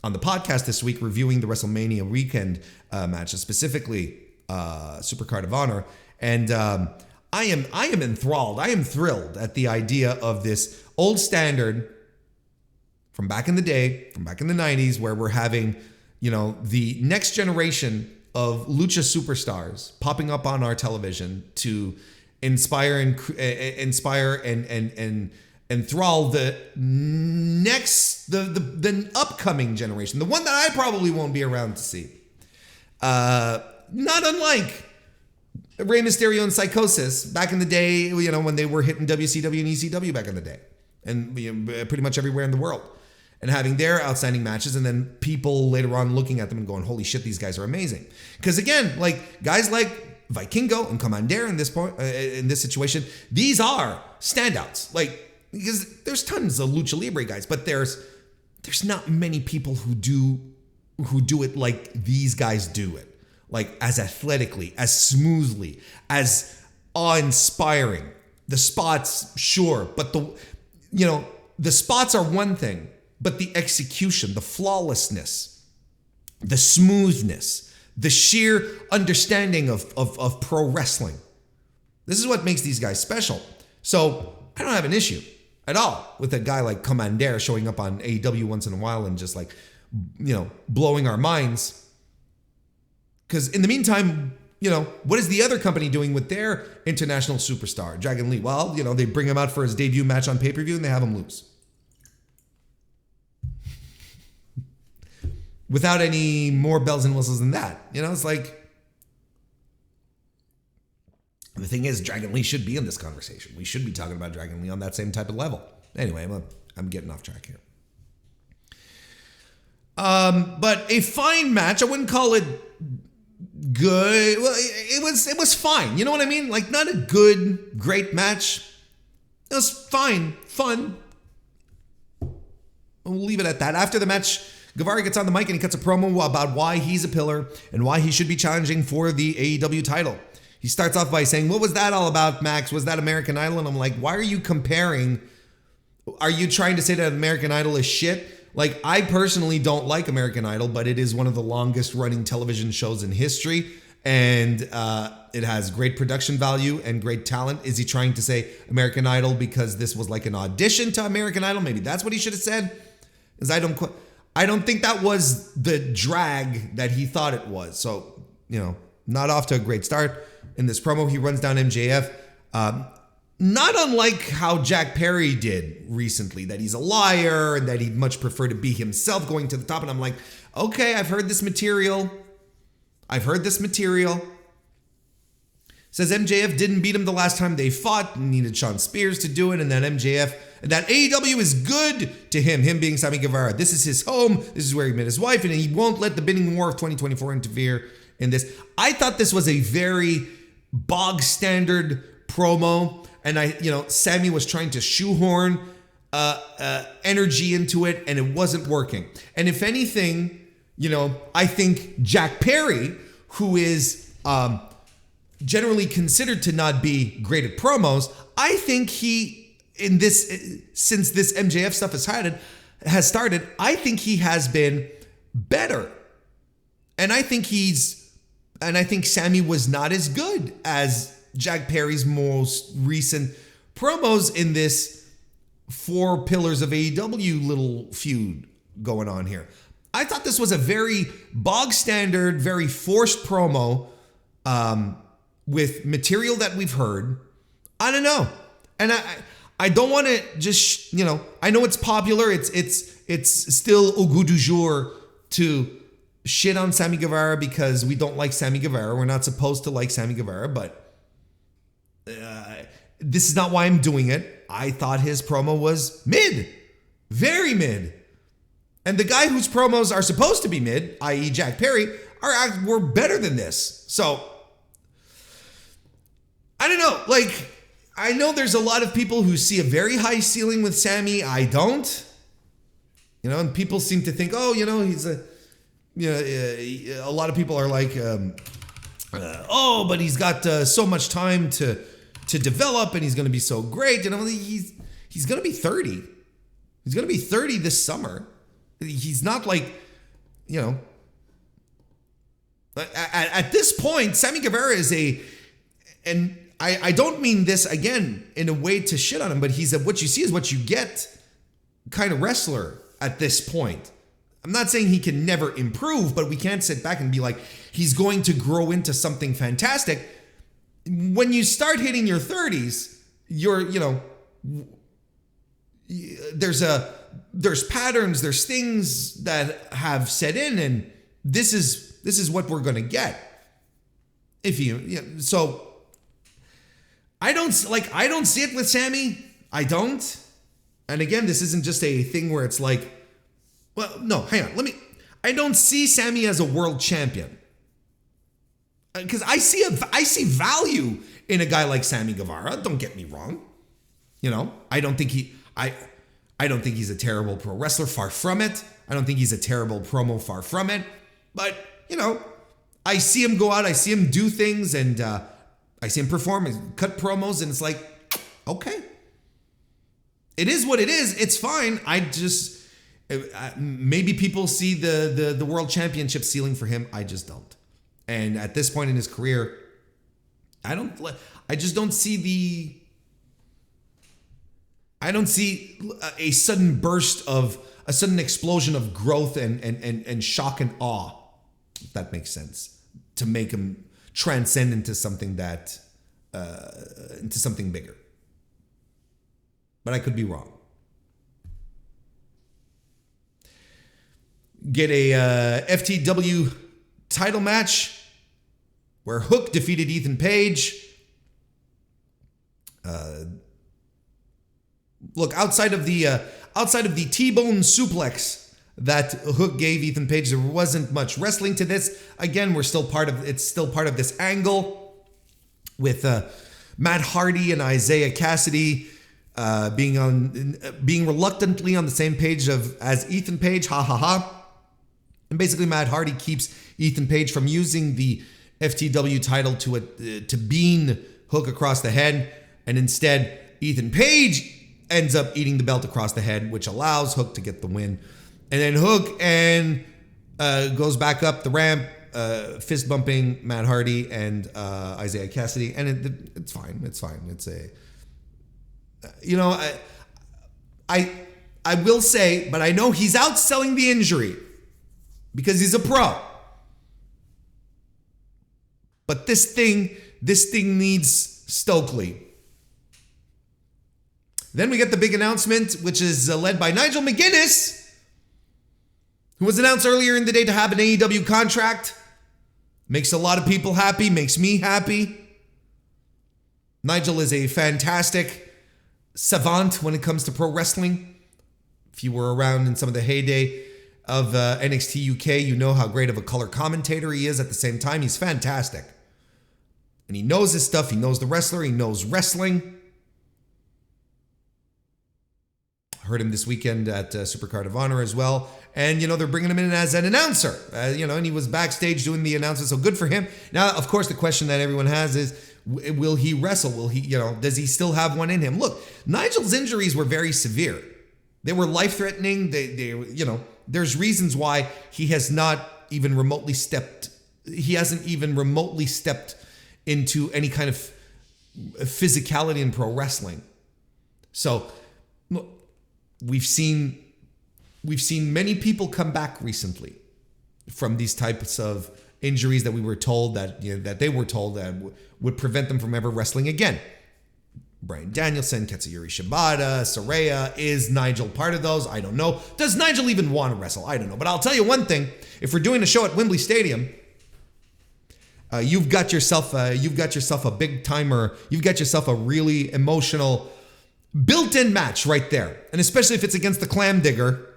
podcast this week, reviewing the WrestleMania weekend matches, specifically Supercard of Honor, and I am enthralled. I am thrilled at the idea of this old standard from back in the day, from back in the 90s, where we're having, the next generation of lucha superstars popping up on our television to inspire and enthrall the upcoming generation, the one that I probably won't be around to see. Not unlike Rey Mysterio and Psychosis back in the day, when they were hitting WCW and ECW back in the day, and pretty much everywhere in the world, and having their outstanding matches, and then people later on looking at them and going, holy shit, these guys are amazing. Because again, guys like Vikingo and Komander in this situation, these are standouts. Because there's tons of lucha libre guys, but there's not many people who do it like these guys do it, as athletically, as smoothly, as awe-inspiring. The spots, sure, but the spots are one thing, but the execution, the flawlessness, the smoothness, the sheer understanding of pro wrestling. This is what makes these guys special. So I don't have an issue at all with a guy like Komander showing up on AEW once in a while and just blowing our minds. Because in the meantime, what is the other company doing with their international superstar, Dragon Lee? Well, they bring him out for his debut match on pay-per-view and they have him lose. Without any more bells and whistles than that. It's the thing is, Dragon Lee should be in this conversation. We should be talking about Dragon Lee on that same type of level. Anyway, I'm getting off track here. But a fine match. I wouldn't call it good. Well, it was fine. You know what I mean? Not a good, great match. It was fine, fun. We'll leave it at that. After the match, Guevara gets on the mic and he cuts a promo about why he's a pillar and why he should be challenging for the AEW title. He starts off by saying, what was that all about, Max? Was that American Idol? And I'm like, why are you comparing? Are you trying to say that American Idol is shit? I personally don't like American Idol, but it is one of the longest running television shows in history. And it has great production value and great talent. Is he trying to say American Idol because this was an audition to American Idol? Maybe that's what he should have said. Because I don't think that was the drag that he thought it was. So, not off to a great start. In this promo, he runs down MJF. Not unlike how Jack Perry did recently, that he's a liar and that he'd much prefer to be himself going to the top. And I'm like, okay, I've heard this material. Says MJF didn't beat him the last time they fought, needed Shawn Spears to do it, and that AEW is good to him being Sammy Guevara. This is his home, this is where he met his wife, and he won't let the bidding war of 2024 interfere in this. I thought this was a very bog standard promo, and Sammy was trying to shoehorn energy into it, and it wasn't working. And if anything, I think Jack Perry, who is generally considered to not be great at promos, I think since this MJF stuff has started, I think he has been better. And I think Sammy was not as good as Jack Perry's most recent promos in this 4 pillars of AEW little feud going on here. I thought this was a very bog standard, very forced promo with material that we've heard. I don't know. And I don't want to just, I know it's popular. It's still au goût du jour to shit on Sammy Guevara because we don't like Sammy Guevara. We're not supposed to like Sammy Guevara, but this is not why I'm doing it. I thought his promo was mid, very mid. And the guy whose promos are supposed to be mid, i.e. Jack Perry, were better than this. So, I don't know. I know there's a lot of people who see a very high ceiling with Sammy. I don't. And people seem to think, he's a lot of people are like, but he's got so much time to develop and he's going to be so great. He's going to be 30. He's going to be 30 this summer. He's not at this point, Sammy Guevara is and I don't mean this again in a way to shit on him, but he's what you see is what you get kind of wrestler at this point. I'm not saying he can never improve, but we can't sit back and be like, he's going to grow into something fantastic. When you start hitting your 30s, there's patterns, there's things that have set in, and this is what we're going to get. So I don't see it with Sammy. I don't. And again, this isn't just a thing where it's like, well, no, hang on. I don't see Sammy as a world champion. Because I see value in a guy like Sammy Guevara. Don't get me wrong. I don't think he's a terrible pro wrestler. Far from it. I don't think he's a terrible promo. Far from it. But, I see him go out. I see him do things, and I see him perform and cut promos, and it's like, okay. It is what it is. It's fine. Maybe people see the world championship ceiling for him. I just don't. And at this point in his career, I don't see a sudden explosion of growth and shock and awe, if that makes sense, to make him transcend into something bigger. But I could be wrong. Get a FTW title match where Hook defeated Ethan Page. Look, outside of the T-bone suplex that Hook gave Ethan Page, there wasn't much wrestling to this. Again, it's still part of this angle with Matt Hardy and Isaiah Cassidy being reluctantly on the same page as Ethan Page. Ha ha ha. And basically, Matt Hardy keeps Ethan Page from using the FTW title to bean Hook across the head, and instead Ethan Page ends up eating the belt across the head, which allows Hook to get the win. And then Hook goes back up the ramp, fist bumping Matt Hardy and Isaiah Cassidy, and it's fine. It's fine. It's I will say, but I know he's out selling the injury because he's a pro. But this thing needs Stokely. Then we get the big announcement, which is led by Nigel McGuinness, who was announced earlier in the day to have an AEW contract. Makes a lot of people happy, makes me happy. Nigel is a fantastic savant when it comes to pro wrestling. If you were around in some of the heyday of NXT UK, you know how great of a color commentator he is. At the same time, he's fantastic. And he knows his stuff. He knows the wrestler. He knows wrestling. Heard him this weekend at Supercard of Honor as well. And, they're bringing him in as an announcer, and he was backstage doing the announcement. So good for him. Now, of course, the question that everyone has is, will he wrestle? Will he, does he still have one in him? Look, Nigel's injuries were very severe. They were life-threatening. There's reasons why he hasn't even remotely stepped into any kind of physicality in pro wrestling. So, look, we've seen many people come back recently from these types of injuries that we were told that they were told that would prevent them from ever wrestling again. Bryan Danielson, Katsuyori Shibata, Saraya. Is Nigel part of those? I don't know. Does Nigel even want to wrestle? I don't know. But I'll tell you one thing: if we're doing a show at Wembley Stadium, you've got yourself a big timer. You've got yourself a really emotional, built-in match right there, and especially if it's against the Clam Digger.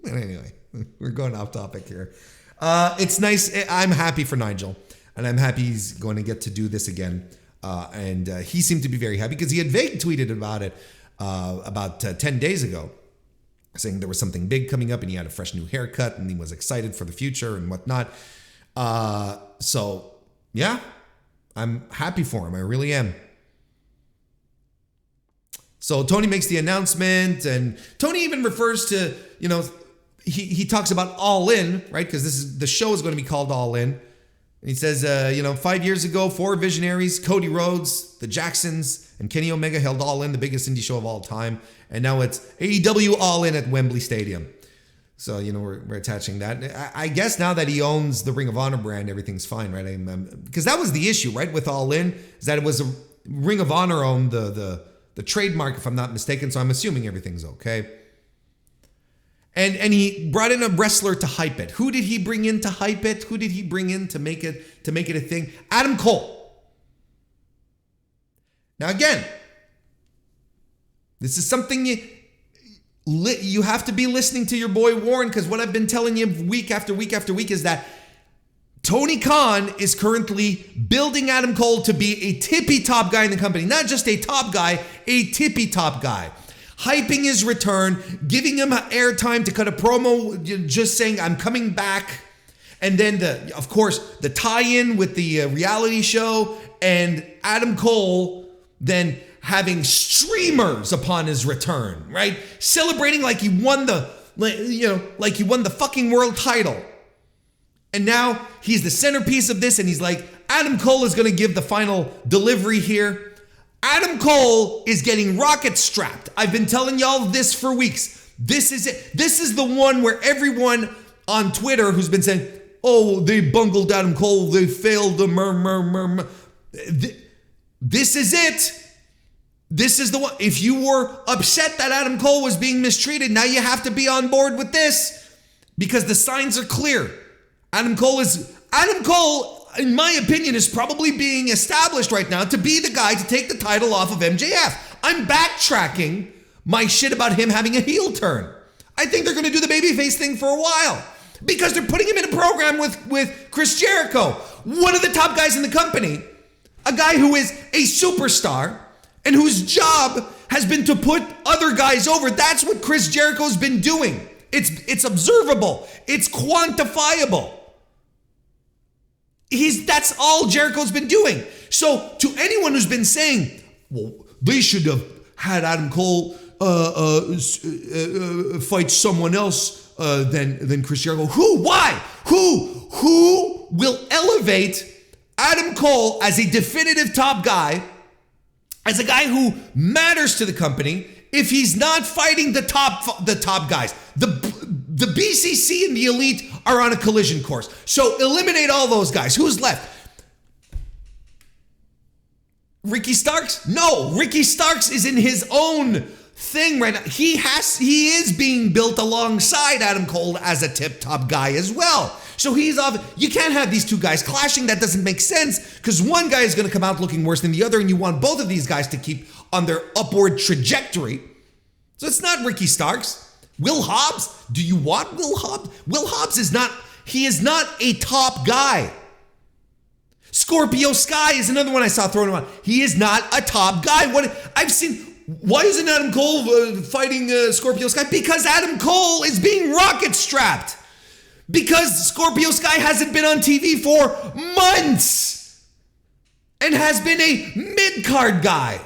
Anyway, we're going off topic here. It's nice. I'm happy for Nigel, and I'm happy he's going to get to do this again. And he seemed to be very happy because he had vague tweeted about it about 10 days ago, saying there was something big coming up and he had a fresh new haircut and he was excited for the future and whatnot. So, yeah, I'm happy for him. I really am. So Tony makes the announcement, and Tony even refers to, he talks about All In, right? Because the show is going to be called All In. And he says, 5 years ago, 4 visionaries, Cody Rhodes, the Jacksons, and Kenny Omega held All In, the biggest indie show of all time. And now it's AEW All In at Wembley Stadium. So, we're attaching that. I guess now that he owns the Ring of Honor brand, everything's fine, right? Because that was the issue, right, with All In, is that it was a Ring of Honor owned the trademark, if I'm not mistaken. So I'm assuming everything's okay. And he brought in a wrestler to hype it. Who did he bring in to hype it? Who did he bring in to make it a thing? Adam Cole. Now again, this is something you have to be listening to your boy Warren, because what I've been telling you week after week after week is that Tony Khan is currently building Adam Cole to be a tippy top guy in the company. Not just a top guy, a tippy top guy. Hyping his return, giving him airtime to cut a promo, just saying, I'm coming back. And then, of course, the tie-in with the reality show, and Adam Cole then having streamers upon his return, right? Celebrating like he won like he won the fucking world title. And now he's the centerpiece of this, and he's like, Adam Cole is going to give the final delivery here. Adam Cole is getting rocket strapped. I've been telling y'all this for weeks. This is it. This is the one where everyone on Twitter who's been saying, oh, they bungled Adam Cole, they failed the This is it. This is the one. If you were upset that Adam Cole was being mistreated, now you have to be on board with this, because the signs are clear. Adam Cole, in my opinion, is probably being established right now to be the guy to take the title off of MJF. I'm backtracking my shit about him having a heel turn. I think they're going to do the babyface thing for a while, because they're putting him in a program with Chris Jericho, one of the top guys in the company, a guy who is a superstar and whose job has been to put other guys over. That's what Chris Jericho's been doing. It's observable. It's quantifiable. That's all Jericho's been doing. So to anyone who's been saying, well, they should have had Adam Cole fight someone else than Chris Jericho. Who? Why? Who will elevate Adam Cole as a definitive top guy, as a guy who matters to the company, if he's not fighting the top guys? The BCC and the Elite are on a collision course. So eliminate all those guys. Who's left? Ricky Starks? No, Ricky Starks is in his own thing right now. He is being built alongside Adam Cole as a tip-top guy as well. So he's off. You can't have these two guys clashing. That doesn't make sense because one guy is going to come out looking worse than the other, and you want both of these guys to keep on their upward trajectory. So it's not Ricky Starks. Will Hobbs? Do you want Will Hobbs? Will Hobbs is not a top guy. Scorpio Sky is another one I saw thrown around. He is not a top guy. Why isn't Adam Cole fighting Scorpio Sky? Because Adam Cole is being rocket strapped. Because Scorpio Sky hasn't been on TV for months and has been a mid-card guy.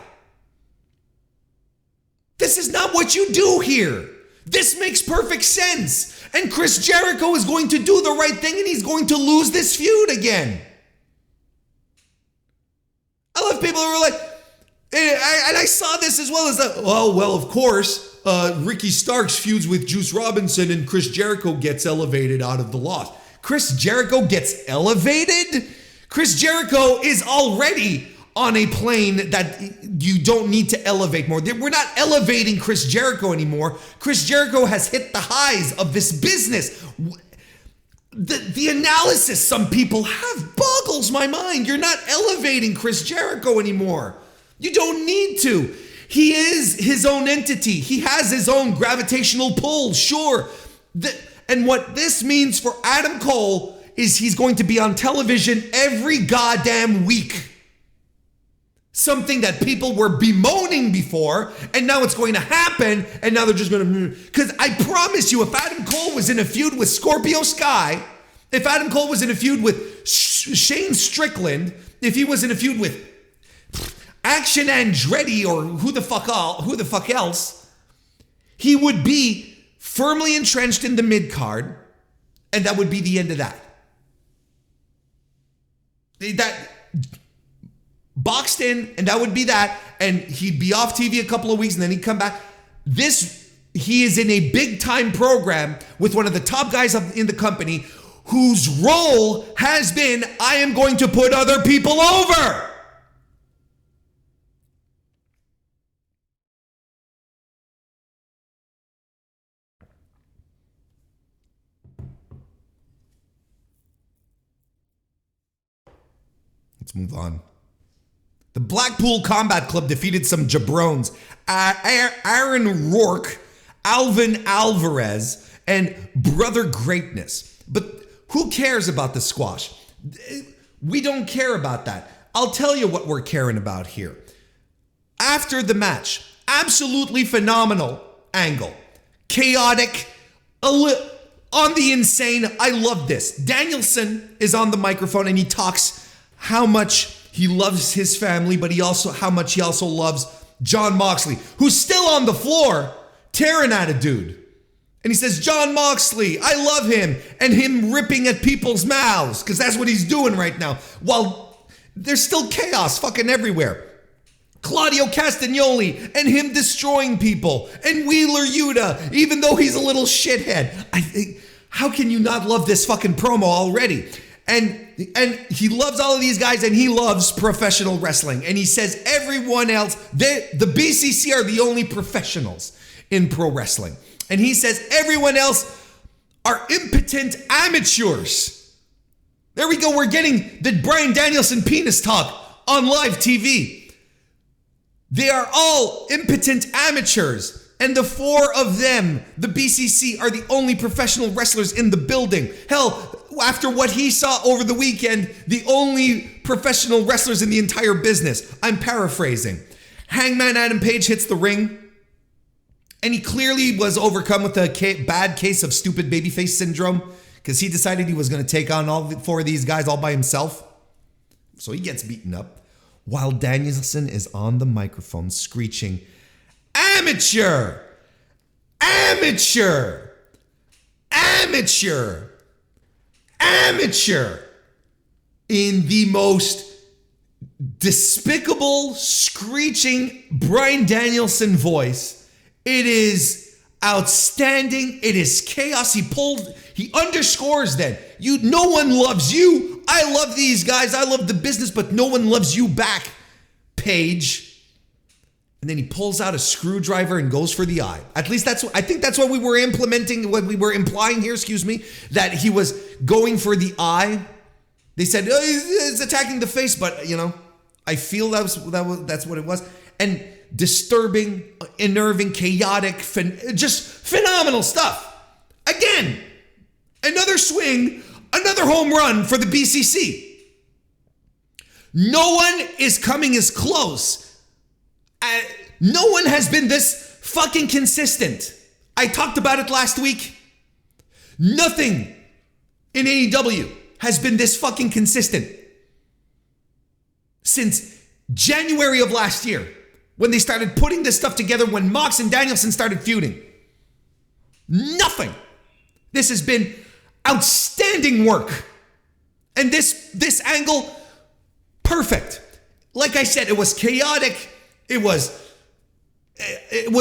This is not what you do here. This makes perfect sense. And Chris Jericho is going to do the right thing and he's going to lose this feud again. I love people who are like, and I saw this as well as that, well, of course, Ricky Starks feuds with Juice Robinson and Chris Jericho gets elevated out of the loss. Chris Jericho gets elevated? Chris Jericho is already on a plane that you don't need to elevate more. We're not elevating Chris Jericho anymore. Chris Jericho has hit the highs of this business. The analysis some people have boggles my mind. You're not elevating Chris Jericho anymore. You don't need to. He is his own entity. He has his own gravitational pull, sure. And what this means for Adam Cole is he's going to be on television every goddamn week. Something that people were bemoaning before, and now it's going to happen, and now they're just going to... Because I promise you, if Adam Cole was in a feud with Scorpio Sky, if Adam Cole was in a feud with Shane Strickland, if he was in a feud with Action Andretti or who the fuck else, he would be firmly entrenched in the mid-card, and that would be the end of that. Boxed in, and that would be that, and he'd be off TV a couple of weeks, and then he'd come back. He is in a big-time program with one of the top guys in the company whose role has been, I am going to put other people over. Let's move on. The Blackpool Combat Club defeated some jabrones. Aaron Rourke, Alvin Alvarez, and Brother Greatness. But who cares about the squash? We don't care about that. I'll tell you what we're caring about here. After the match, absolutely phenomenal angle. Chaotic, on the insane. I love this. Danielson is on the microphone and he talks how much he loves his family, but how much he also loves Jon Moxley, who's still on the floor tearing at a dude. And he says, Jon Moxley, I love him, and him ripping at people's mouths, because that's what he's doing right now, while there's still chaos fucking everywhere. Claudio Castagnoli, and him destroying people, and Wheeler Yuta, even though he's a little shithead. How can you not love this fucking promo already? And he loves all of these guys, and he loves professional wrestling. And he says everyone else, the BCC are the only professionals in pro wrestling. And he says everyone else are impotent amateurs. There we go. We're getting the Bryan Danielson penis talk on live TV. They are all impotent amateurs. And the four of them, the BCC, are the only professional wrestlers in the building. Hell, after what he saw over the weekend, the only professional wrestlers in the entire business. I'm paraphrasing. Hangman Adam Page hits the ring, and he clearly was overcome with a bad case of stupid babyface syndrome because he decided he was going to take on all four of these guys all by himself. So he gets beaten up while Danielson is on the microphone screeching, "Amateur! Amateur! Amateur! Amateur!" in the most despicable, screeching Bryan Danielson voice. It is outstanding. It is chaos. He underscores that no one loves you. I love these guys. I love the business, but no one loves you back, Page. And then he pulls out a screwdriver and goes for the eye. At least I think that's what we were implying here, that he was going for the eye. They said, oh, he's attacking the face, but I feel that's what it was. And disturbing, unnerving, chaotic, just phenomenal stuff. Again, another swing, another home run for the BCC. No one is coming as close. No one has been this fucking consistent. I talked about it last week. Nothing in AEW has been this fucking consistent since January of last year, when they started putting this stuff together, when Mox and Danielson started feuding. Nothing. This has been outstanding work. And this angle, perfect. Like I said, it was chaotic. It was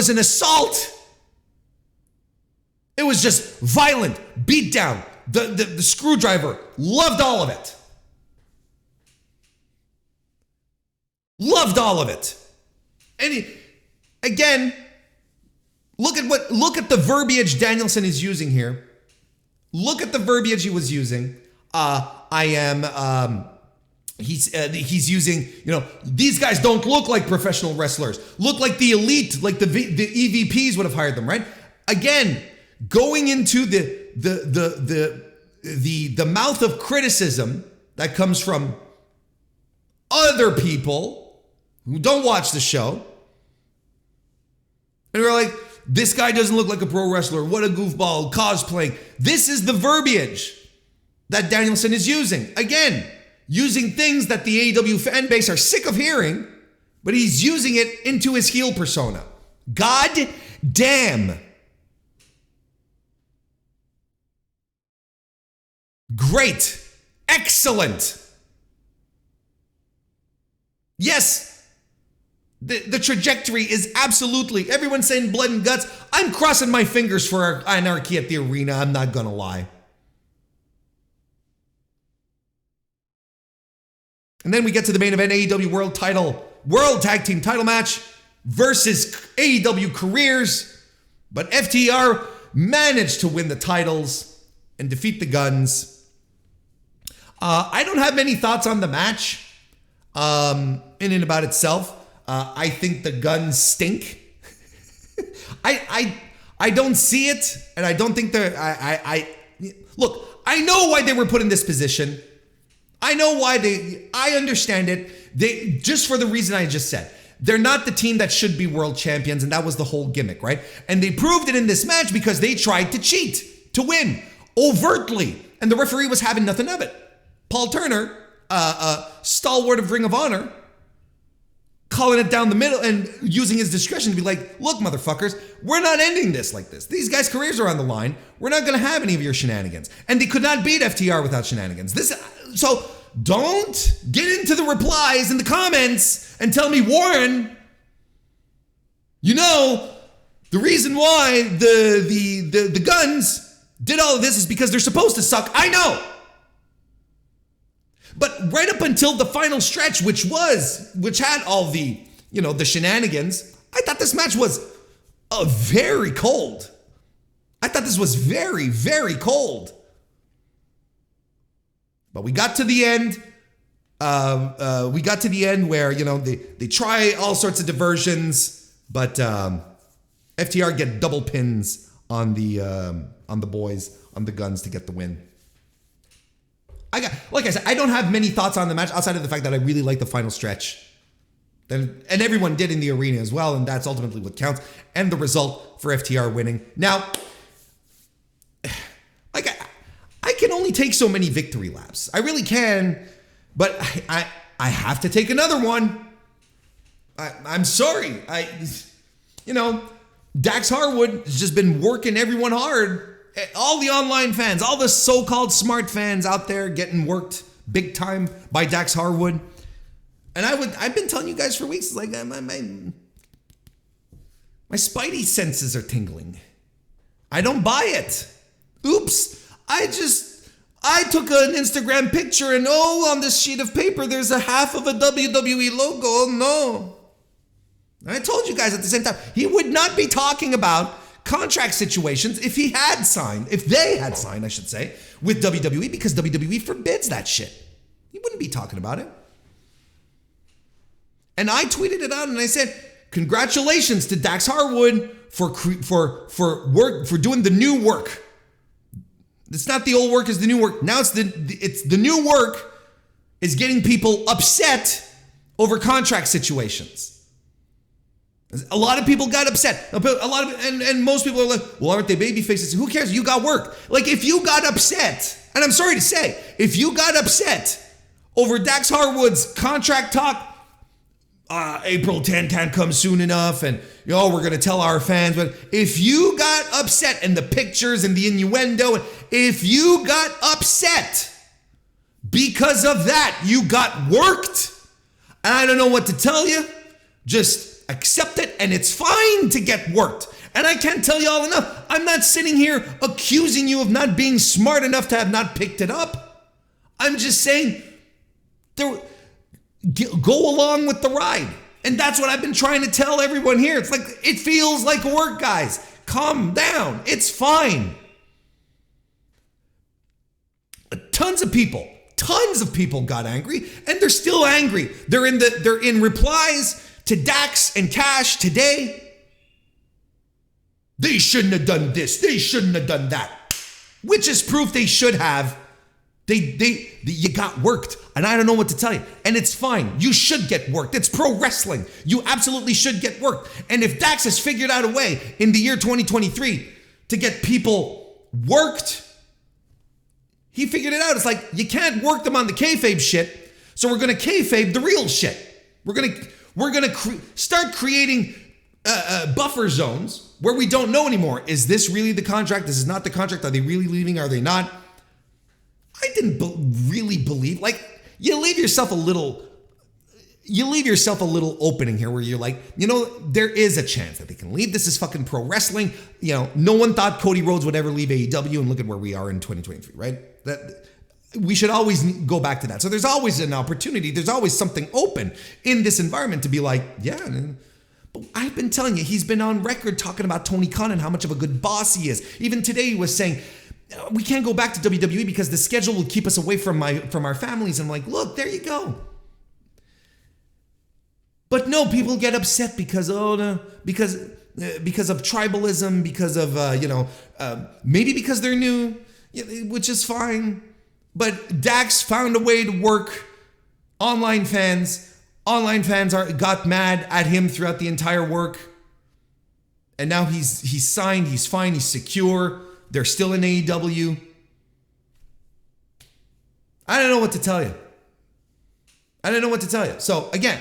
an assault. It was just violent, beat down. The screwdriver, loved all of it. Loved all of it. And again, look at the verbiage Danielson is using here. Look at the verbiage he was using. He's using, these guys don't look like professional wrestlers. Look like the elite, like the EVPs would have hired them, right? Again, going into the mouth of criticism that comes from other people who don't watch the show. And we're like, this guy doesn't look like a pro wrestler. What a goofball, cosplaying. This is the verbiage that Danielson is using. Again, using things that the AEW fan base are sick of hearing, but he's using it into his heel persona. God damn. Great. Excellent. Yes, the trajectory is absolutely, everyone's saying blood and guts. I'm crossing my fingers for anarchy at the arena. I'm not gonna lie. And then we get to the main event, AEW World Tag Team title match versus AEW Careers. But FTR managed to win the titles and defeat the Guns. I don't have many thoughts on the match in and about itself. I think the Guns stink. I don't see it, and I don't think they're. Look, I know why they were put in this position. I know why I understand it. They, just for the reason I just said. They're not the team that should be world champions, and that was the whole gimmick, right? And they proved it in this match because they tried to cheat, to win, overtly. And the referee was having nothing of it. Paul Turner, stalwart of Ring of Honor, calling it down the middle and using his discretion to be like, look, motherfuckers, we're not ending this like this. These guys' careers are on the line. We're not going to have any of your shenanigans. And they could not beat FTR without shenanigans. So don't get into the replies in the comments and tell me, Warren, the reason why the Guns did all of this is because they're supposed to suck. I know. But right up until the final stretch, which had all the, the shenanigans, I thought this match was very cold. I thought this was very, very cold. But we got to the end. Where, they try all sorts of diversions, but FTR get double pins on the boys, on the Guns to get the win. Like I said, I don't have many thoughts on the match outside of the fact that I really like the final stretch. And everyone did in the arena as well, and that's ultimately what counts. And the result for FTR winning. Now, I can only take so many victory laps. I really can, but I have to take another one. I'm sorry. Dax Harwood has just been working everyone hard. All the online fans, all the so-called smart fans out there getting worked big time by Dax Harwood. And I've been telling you guys for weeks, like my spidey senses are tingling. I don't buy it. Oops. I took an Instagram picture and on this sheet of paper, there's a half of a WWE logo. Oh no. And I told you guys at the same time, he would not be talking about contract situations if they had signed, I should say, with WWE, because WWE forbids that shit. He wouldn't be talking about it. And I tweeted it out and I said, congratulations to Dax Harwood for doing the new work. It's not the old work, it's the new work. Now it's the new work is getting people upset over contract situations. A lot of people got upset. And most people are like, well, aren't they baby faces? Who cares? You got work. Like, if you got upset, and I'm sorry to say, if you got upset over Dax Harwood's contract talk, April 10 can't come soon enough, and we're gonna tell our fans. But if you got upset, and the pictures and the innuendo, if you got upset because of that, you got worked. And I don't know what to tell you. Just accept it, and it's fine to get worked. And I can't tell you all enough. I'm not sitting here accusing you of not being smart enough to have not picked it up. I'm just saying, go along with the ride. And that's what I've been trying to tell everyone here. It's like, it feels like work, guys. Calm down. It's fine. Tons of people got angry, and they're still angry. They're in replies to Dax and Cash today. They shouldn't have done this. They shouldn't have done that. Which is proof they should have. You got worked, and I don't know what to tell you. And it's fine. You should get worked. It's pro wrestling. You absolutely should get worked. And if Dax has figured out a way in the year 2023 to get people worked, he figured it out. It's like, you can't work them on the kayfabe shit, so we're going to kayfabe the real shit. We're gonna start creating buffer zones where we don't know anymore. Is this really the contract? This is not the contract. Are they really leaving? Are they not? I didn't really believe. Like, you leave yourself a little opening here where you're like, there is a chance that they can leave. This is fucking pro wrestling. No one thought Cody Rhodes would ever leave AEW, and look at where we are in 2023, right? That we should always go back to that. So there's always an opportunity. There's always something open in this environment to be like, yeah. But I've been telling you, he's been on record talking about Tony Khan and how much of a good boss he is. Even today he was saying, we can't go back to WWE because the schedule will keep us away from our families. And I'm like, look, there you go. But no, people get upset because of tribalism, because of maybe because they're new, which is fine. But Dax found a way to work online fans. Online fans got mad at him throughout the entire work. And now he's signed, he's fine, he's secure. They're still in AEW. I don't know what to tell you. So again,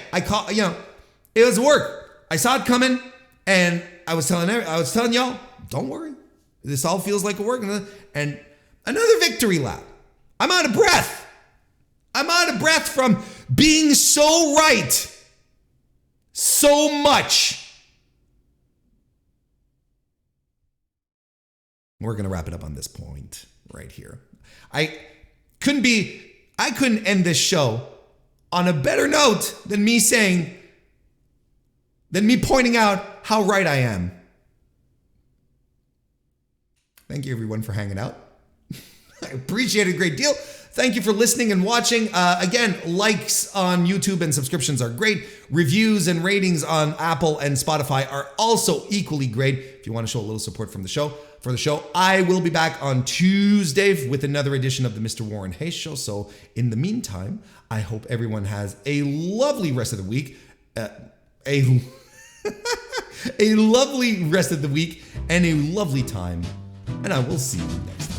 it was work. I saw it coming, and I was telling y'all, don't worry. This all feels like a work. And another victory lap. I'm out of breath. From being so right so much. We're going to wrap it up on this point right here. I couldn't end this show on a better note than me pointing out how right I am. Thank you everyone for hanging out. I appreciate it a great deal. Thank you for listening and watching. Again, likes on YouTube and subscriptions are great. Reviews and ratings on Apple and Spotify are also equally great. If you want to show a little support for the show, I will be back on Tuesday with another edition of the MrWarrenHayes Show. So in the meantime, I hope everyone has a lovely rest of the week. A lovely rest of the week and a lovely time. And I will see you next time.